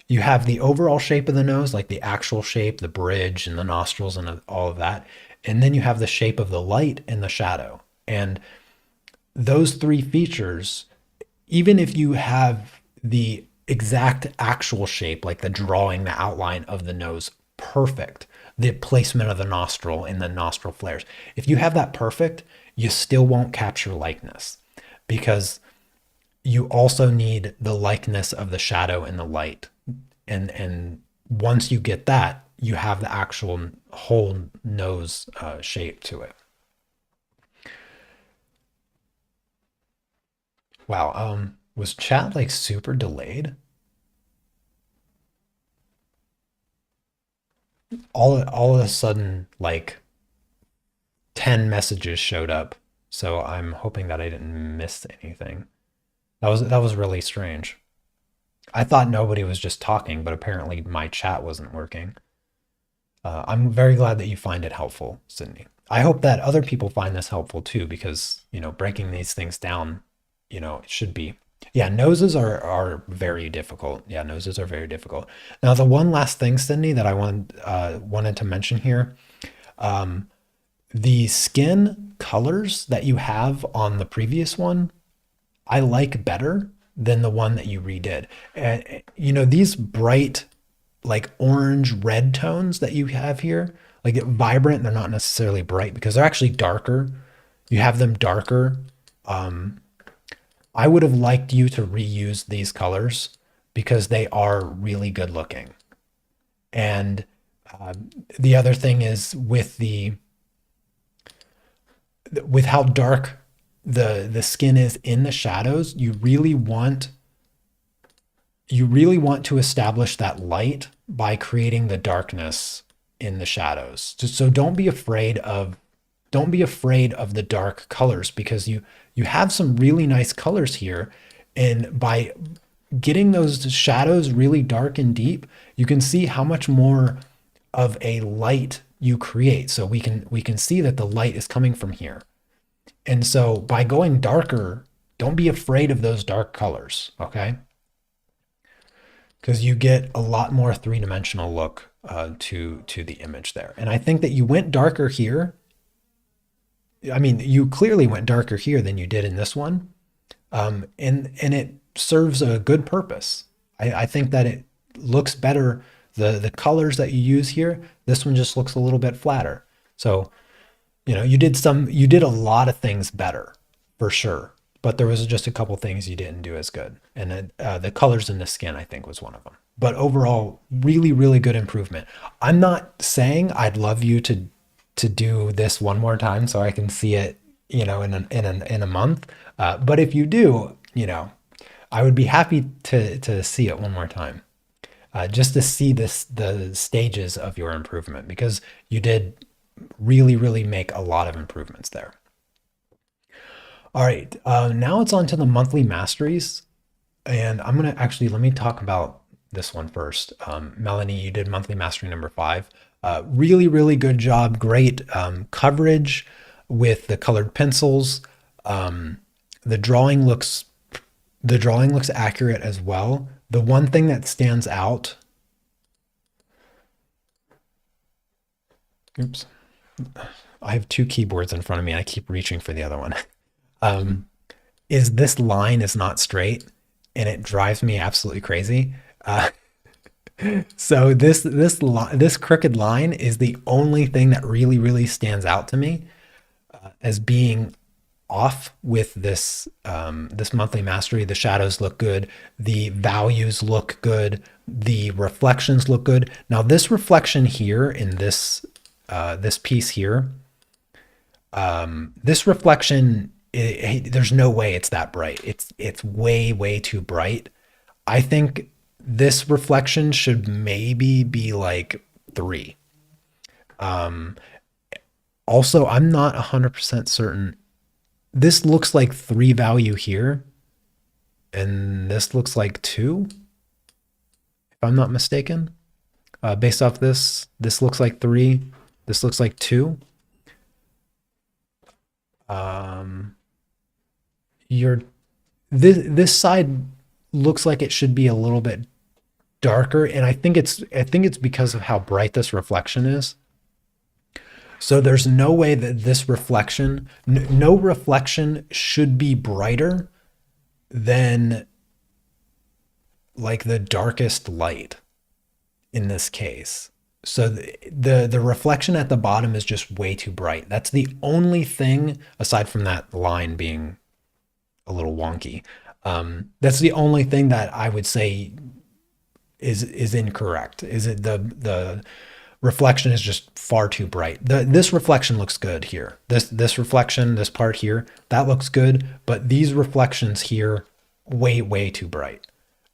you have the overall shape of the nose, like the actual shape, the bridge and the nostrils and all of that. And then you have the shape of the light and the shadow. And those three features, even if you have the exact actual shape, like the drawing, the outline of the nose, perfect, the placement of the nostril and the nostril flares, if you have that perfect, you still won't capture likeness, because you also need the likeness of the shadow and the light. And once you get that, you have the actual whole nose shape to it. Wow, was chat like super delayed? All of a sudden, like 10 messages showed up. So I'm hoping that I didn't miss anything. That was really strange. I thought nobody was just talking, but apparently my chat wasn't working. I'm very glad that you find it helpful, Sydney. I hope that other people find this helpful too, because, breaking these things down, it should be. Yeah, noses are very difficult. Yeah, noses are very difficult. Now, the one last thing, Sydney, that I wanted to mention here, the skin colors that you have on the previous one, I like better than the one that you redid. And these bright, like orange red tones that you have here, like vibrant, they're not necessarily bright because they're actually darker. You have them darker. I would have liked you to reuse these colors because they are really good looking. And the other thing is with how dark the skin is in the shadows, you really want to establish that light by creating the darkness in the shadows. So don't be afraid of don't be afraid of the dark colors, because you have some really nice colors here. And by getting those shadows really dark and deep, you can see how much more of a light you create. So we can see that the light is coming from here. And so by going darker, don't be afraid of those dark colors, okay? Because you get a lot more three-dimensional look to the image there. And I think that you went darker here. I mean, you clearly went darker here than you did in this one. And it serves a good purpose. I think that it looks better. The colors that you use here, this one just looks a little bit flatter. So, you did a lot of things better for sure, but there was just a couple things you didn't do as good. And then, the colors in the skin, I think, was one of them. But overall, really, really good improvement. I'm not saying I'd love you to do this one more time so I can see it, in a month. But if you do, I would be happy to see it one more time, just to see the stages of your improvement, because you did really, really make a lot of improvements there. All right, now it's on to the monthly masteries, and let me talk about this one first. Melanie, you did monthly mastery number 5. Really, really good job. Great coverage with the colored pencils. The drawing looks accurate as well. The one thing that stands out, oops, I have two keyboards in front of me. I keep reaching for the other one. Is this line is not straight, and it drives me absolutely crazy. So this crooked line is the only thing that really, really stands out to me as being off with this monthly mastery. The shadows look good, the values look good, the reflections look good. Now this reflection here in this piece here, this reflection, there's no way it's that bright. It's way, way too bright. I think this reflection should maybe be like 3. Also, I'm not 100% certain. This looks like 3 value here, and this looks like 2, if I'm not mistaken. Based off this looks like 3. This looks like 2. This side looks like it should be a little bit darker, and I think it's because of how bright this reflection is. So there's no way that this reflection, no reflection should be brighter than like the darkest light in this case. So the reflection at the bottom is just way too bright. That's the only thing, aside from that line being a little wonky. That's the only thing that I would say is incorrect. Is it the reflection is just far too bright. This reflection looks good here. This reflection, this part here, that looks good, but these reflections here, way, way too bright.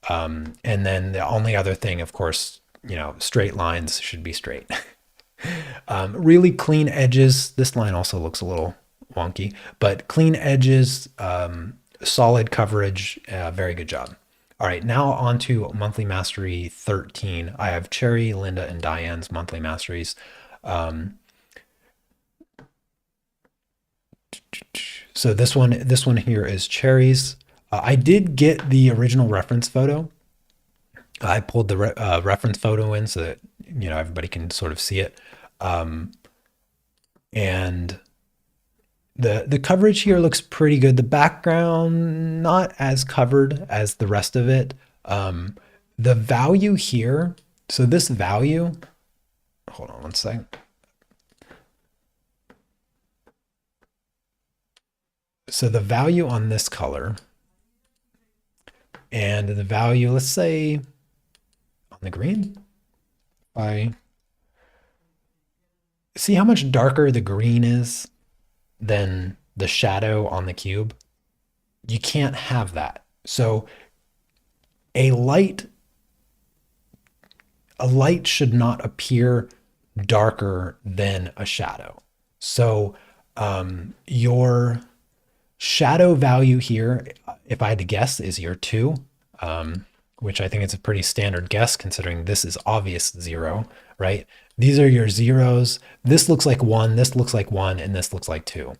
And then the only other thing, of course, straight lines should be straight. Really clean edges. This line also looks a little wonky, but clean edges, solid coverage, very good job. All right, now on to monthly mastery 13. I have Cherry, Linda, and Diane's monthly masteries. So this one here is Cherry's. I did get the original reference photo. I pulled the reference photo in so that everybody can sort of see it. And the coverage here looks pretty good. The background, not as covered as the rest of it. The value here, so this value, hold on one second. So the value on this color and the value, let's say on the green, I see how much darker the green is than the shadow on the cube. You can't have that. So a light should not appear darker than a shadow. So Your shadow value here, if I had to guess, is your 2, which I think is a pretty standard guess considering this is obvious 0, right? These are your zeros. This looks like 1, this looks like 1, and this looks like 2.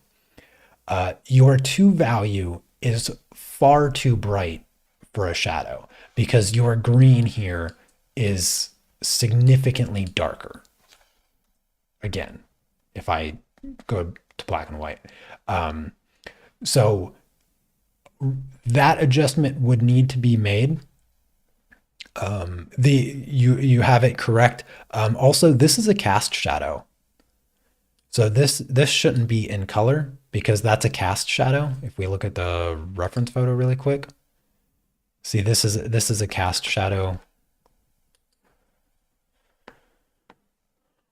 Your 2 value is far too bright for a shadow because your green here is significantly darker. Again, if I go to black and white. So that adjustment would need to be made. You have it correct. Also, this is a cast shadow. So this shouldn't be in color because that's a cast shadow. If we look at the reference photo really quick, see this is a cast shadow.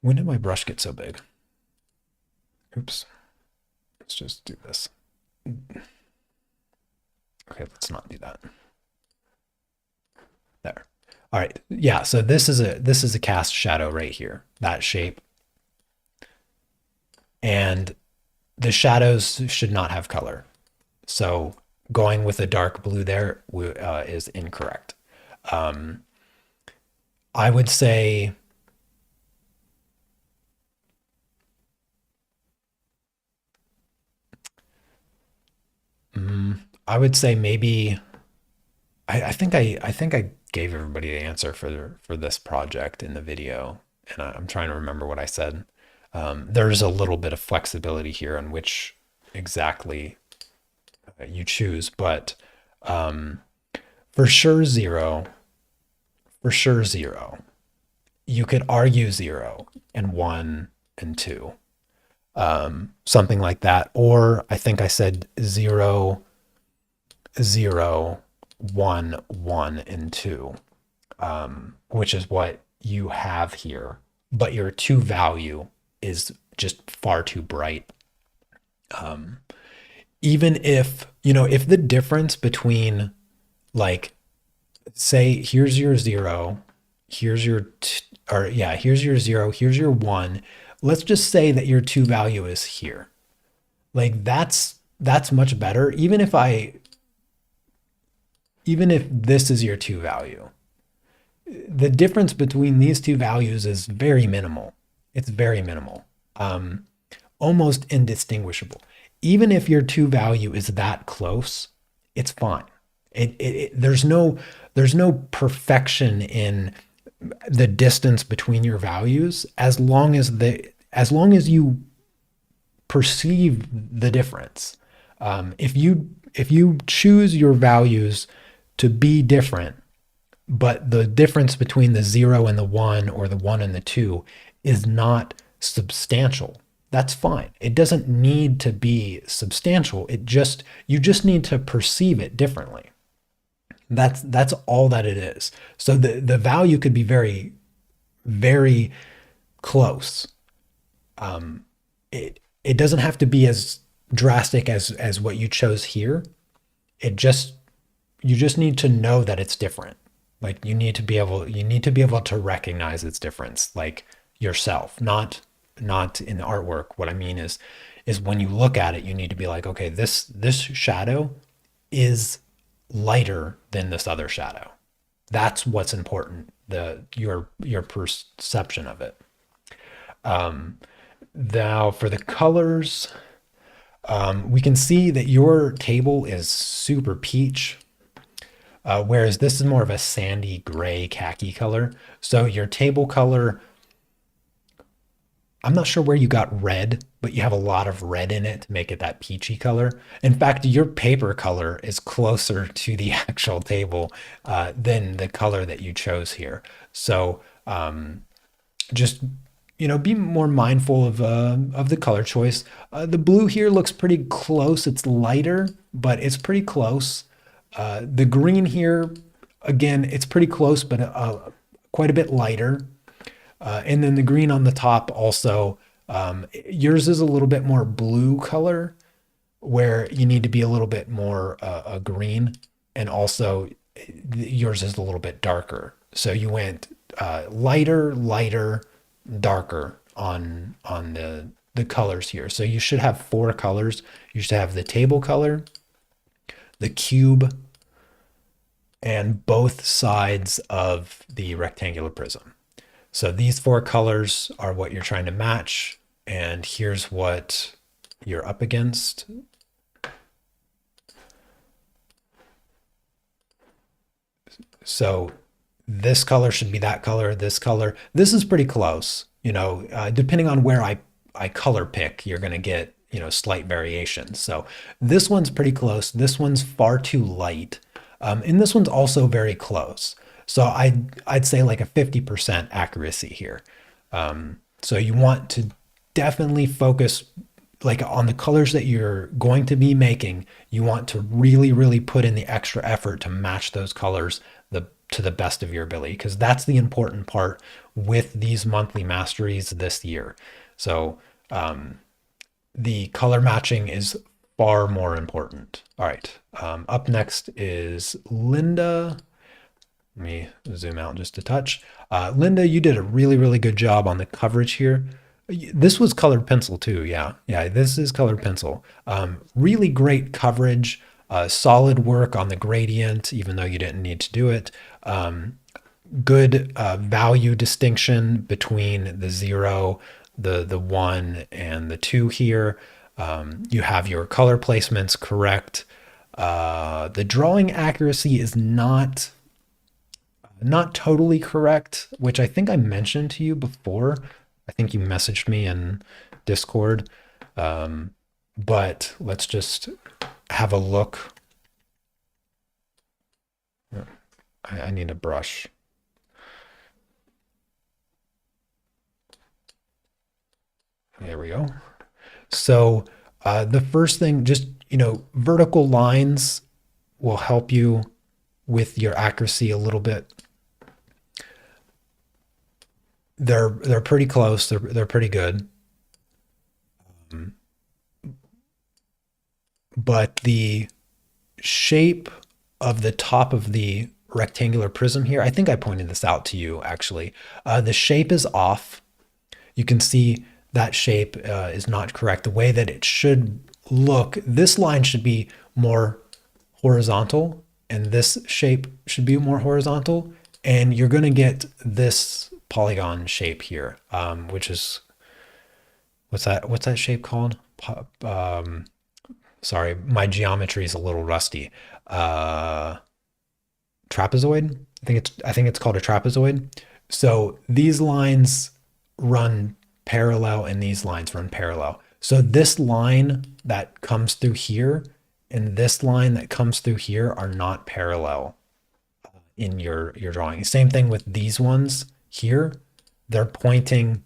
When did my brush get so big? Oops. Let's just do this. Okay, let's not do that. There. All right. Yeah, so this is a cast shadow right here. That shape. And the shadows should not have color. So going with a dark blue there is incorrect. I would say maybe I think I gave everybody the answer for this project in the video, and I'm trying to remember what I said. There's a little bit of flexibility here on which exactly you choose, but for sure 0. For sure 0. You could argue 0 and 1 and 2. Something like that. Or I think I said 0, 0, 1, 1, and 2, which is what you have here. But your 2 value is just far too bright. Even if, if the difference between, like, say, here's your 0, here's your, here's your 0, here's your 1. Let's just say that your 2 value is here. Like, that's much better. Even if this is your 2 value, the difference between these 2 values is very minimal. It's very minimal, almost indistinguishable. Even if your 2 value is that close, it's fine. There's no perfection in the distance between your values as long as you perceive the difference. If you choose your values to be different, but the difference between the 0 and the 1 or the 1 and the 2 is not substantial, that's fine. It doesn't need to be substantial. You just need to perceive it differently. That's all that it is. So the value could be very, very close. It doesn't have to be as drastic as what you chose here. You just need to know that it's different. Like you need to be able to recognize its difference, like yourself, not in the artwork. What I mean is when you look at it, you need to be like, okay, this shadow is lighter than this other shadow. That's what's important. Your perception of it. Now for the colors, we can see that your table is super peach, whereas this is more of a sandy gray khaki color. So your table color, I'm not sure where you got red, but you have a lot of red in it to make it that peachy color. In fact, your paper color is closer to the actual table than the color that you chose here. So just be more mindful of the color choice. The blue here looks pretty close. It's lighter, but it's pretty close. The green here, again, it's pretty close, but quite a bit lighter. And then the green on the top also, yours is a little bit more blue color, where you need to be a little bit more a green, and also yours is a little bit darker. So you went lighter, darker on the colors here. So you should have 4 colors. You should have the table color, the cube, and both sides of the rectangular prism. So these 4 colors are what you're trying to match. And here's what you're up against. So this color should be that color, this color. This is pretty close. Depending on where I color pick, you're going to get, slight variations. So this one's pretty close. This one's far too light. And this one's also very close. So I'd say like a 50% accuracy here. So you want to definitely focus like on the colors that you're going to be making. You want to really, really put in the extra effort to match those colors to the best of your ability, because that's the important part with these monthly masteries this year. So the color matching is far more important. All right, up next is Linda. Let me zoom out just a touch. Linda, you did a really, really good job on the coverage here. This was colored pencil too. Yeah, this is colored pencil. Really great coverage, solid work on the gradient, even though you didn't need to do it. Good value distinction between the 0, the 1, and the 2 here. You have your color placements correct. The drawing accuracy is not totally correct, which I think I mentioned to you before. I think you messaged me in Discord. But let's just have a look. I need a brush. There we go. So the first thing, just, vertical lines will help you with your accuracy a little bit. They're pretty close. They're pretty good. But the shape of the top of the rectangular prism here, I think I pointed this out to you actually. The shape is off. You can see that shape is not correct. The way that it should look, this line should be more horizontal and this shape should be more horizontal. And you're going to get this polygon shape here, which is, what's that shape called? Sorry, my geometry is a little rusty. Trapezoid. I think it's called a trapezoid. So these lines run parallel and these lines run parallel. So this line that comes through here and this line that comes through here are not parallel in your drawing. Same thing with these ones here. They're pointing,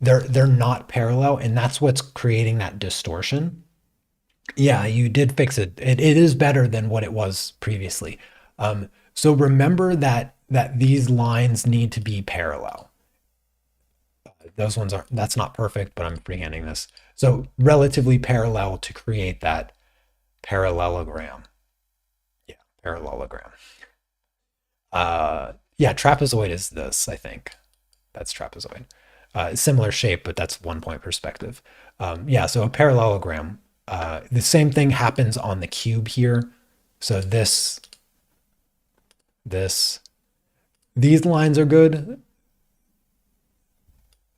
they're not parallel, and that's what's creating that distortion. Yeah, you did fix it. It is better than what it was previously. So remember that these lines need to be parallel. Those ones that's not perfect, but I'm freehanding this. So relatively parallel to create that parallelogram. Yeah, parallelogram. Yeah, trapezoid is this, I think. That's trapezoid. Similar shape, but that's 1-point perspective. Yeah, so a parallelogram. The same thing happens on the cube here. So these lines are good.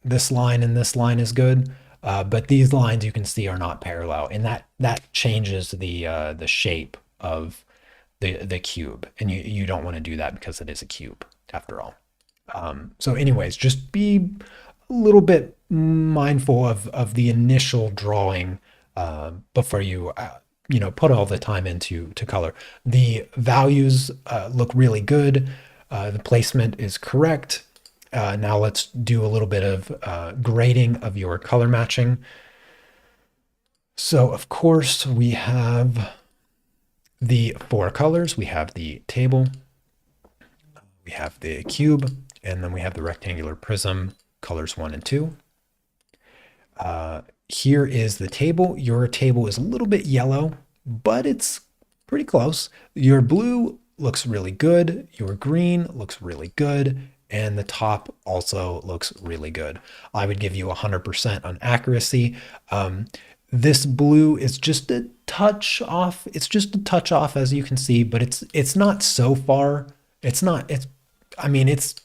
This line and this line is good. But these lines you can see are not parallel, and that changes the shape of the cube, and you don't want to do that because it is a cube after all. So anyways, just be a little bit mindful of the initial drawing before you put all the time into color. The values look really good. The placement is correct. Now let's do a little bit of grading of your color matching. So of course we have the 4 colors. We have the table, we have the cube, and then we have the rectangular prism, colors 1 and 2. Here is the table. Your table is a little bit yellow, but it's pretty close. Your blue looks really good. Your green looks really good. and the top also looks really good. I would give you 100% on accuracy. This blue is just a touch off. It's just a touch off, as you can see, but it's not so far. It's not. It's. I mean, it's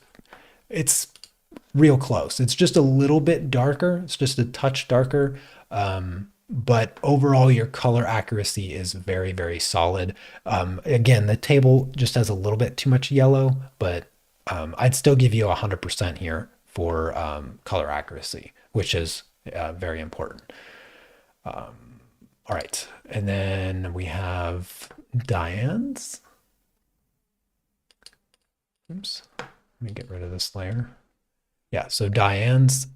real close. It's just a little bit darker. It's just a touch darker. But overall, your color accuracy is very, very solid. Again, the table just has a little bit too much yellow, but I'd still give you 100% here for color accuracy, which is very important. All right, and then we have Diane's. Oops, let me get rid of this layer. Yeah, so Diane's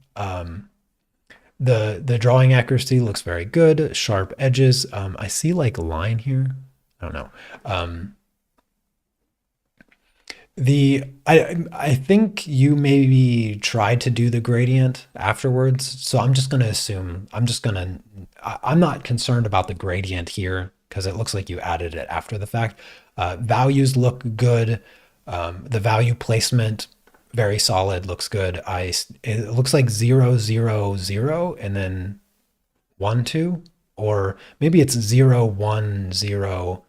the drawing accuracy looks very good, sharp edges. I see like line here. I don't know. I think you maybe tried to do the gradient afterwards, so I'm just gonna assume I'm not concerned about the gradient here because it looks like you added it after the fact. Values look good. The value placement very solid, looks good. It looks like 0, 0, 0, and then 1, 2, or maybe it's 0, 1, 0,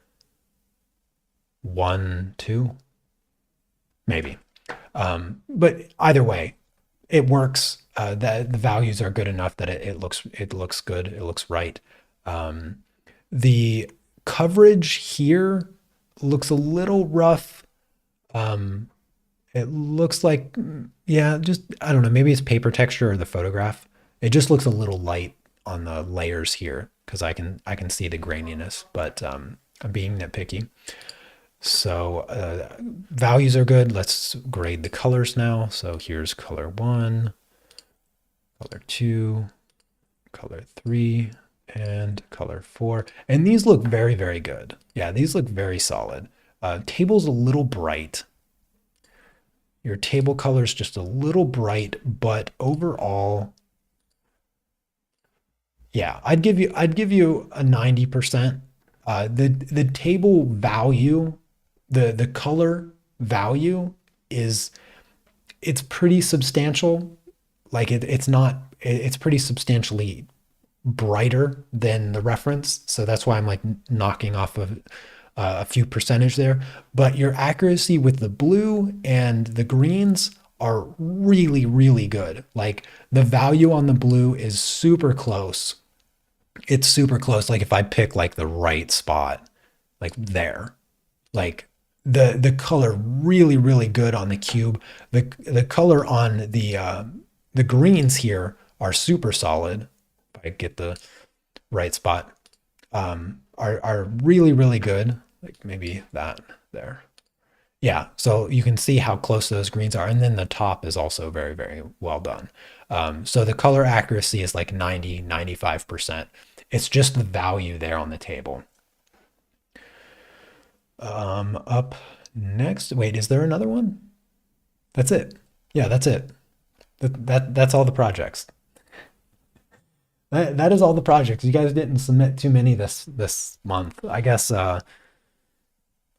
1, 2, maybe. But either way, it works. The values are good enough that it looks good. It looks right. The coverage here looks a little rough. It looks like, yeah, just, I don't know, maybe it's paper texture or the photograph. It just looks a little light on the layers here because I can see the graininess, but I'm being nitpicky. So values are good. Let's grade the colors now. So here's color 1, color 2, color 3, and color 4. And these look very, very good. Yeah, these look very solid. Table's a little bright. Your table color is just a little bright, but overall, yeah, I'd give you a 90%. The table value, the color value is it's pretty substantial. Like it's pretty substantially brighter than the reference. So that's why I'm like knocking off of a few percentage there. But your accuracy with the blue and the greens are really, really good. Like the value on the blue is super close. It's super close. Like if I pick like the right spot, like there, like the color really, really good on the cube. The color on the greens here are super solid. If I get the right spot, are really, really good. Like maybe that there. Yeah, so you can see how close those greens are. And then the top is also very, very well done. So the color accuracy is like 90, 95%. It's just the value there on the table. Up next, wait, is there another one? That's it. Yeah, that's it. That's all the projects. That is all the projects. You guys didn't submit too many this month. I guess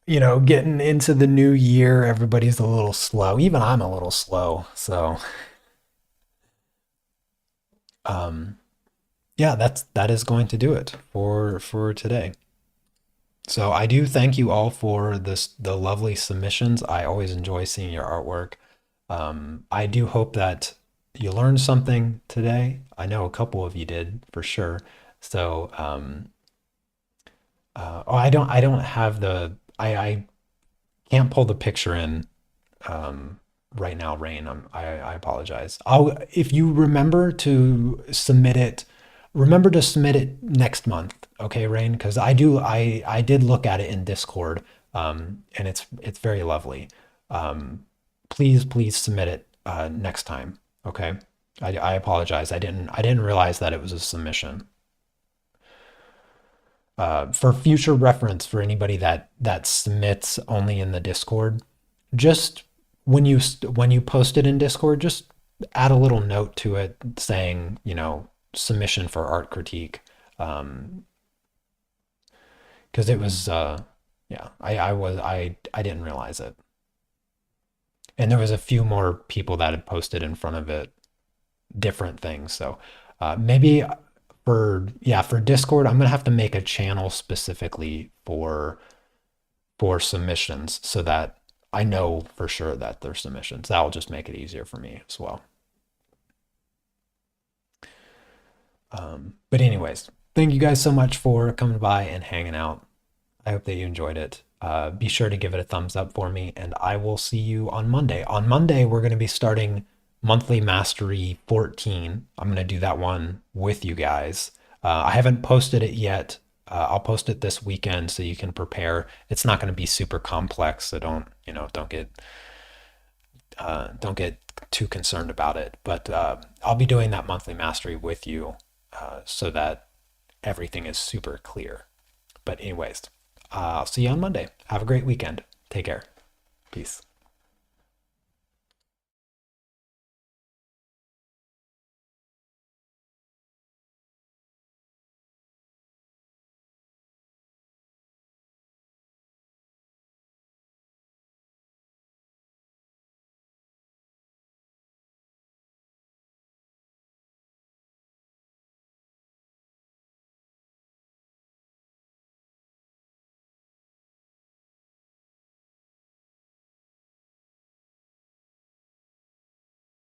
getting into the new year, everybody's a little slow. Even I'm a little slow. So, um, yeah, that is going to do it for today. So I do thank you all for the lovely submissions. I always enjoy seeing your artwork. I do hope that you learned something today. I know a couple of you did for sure. So, oh, I don't have I can't pull the picture in right now, Rain. I apologize. If you remember to submit it next month, okay, Rain? Because I did look at it in Discord, and it's very lovely. Please submit it next time, okay? I apologize. I didn't realize that it was a submission. For future reference for anybody that submits only in the Discord, just when you post it in Discord, just add a little note to it saying, submission for art critique. Because it was yeah, I didn't realize it. And there was a few more people that had posted in front of it different things. So maybe for Discord, I'm gonna have to make a channel specifically for submissions so that I know for sure that they're submissions. That'll just make it easier for me as well. But anyways, thank you guys so much for coming by and hanging out. I hope that you enjoyed it. Be sure to give it a thumbs up for me, and I will see you on Monday. On Monday, we're going to be starting Monthly Mastery 14. I'm going to do that one with you guys. I haven't posted it yet. I'll post it this weekend so you can prepare. It's not going to be super complex, so don't get too concerned about it. But I'll be doing that monthly mastery with you so that everything is super clear. But anyways, I'll see you on Monday. Have a great weekend. Take care. Peace.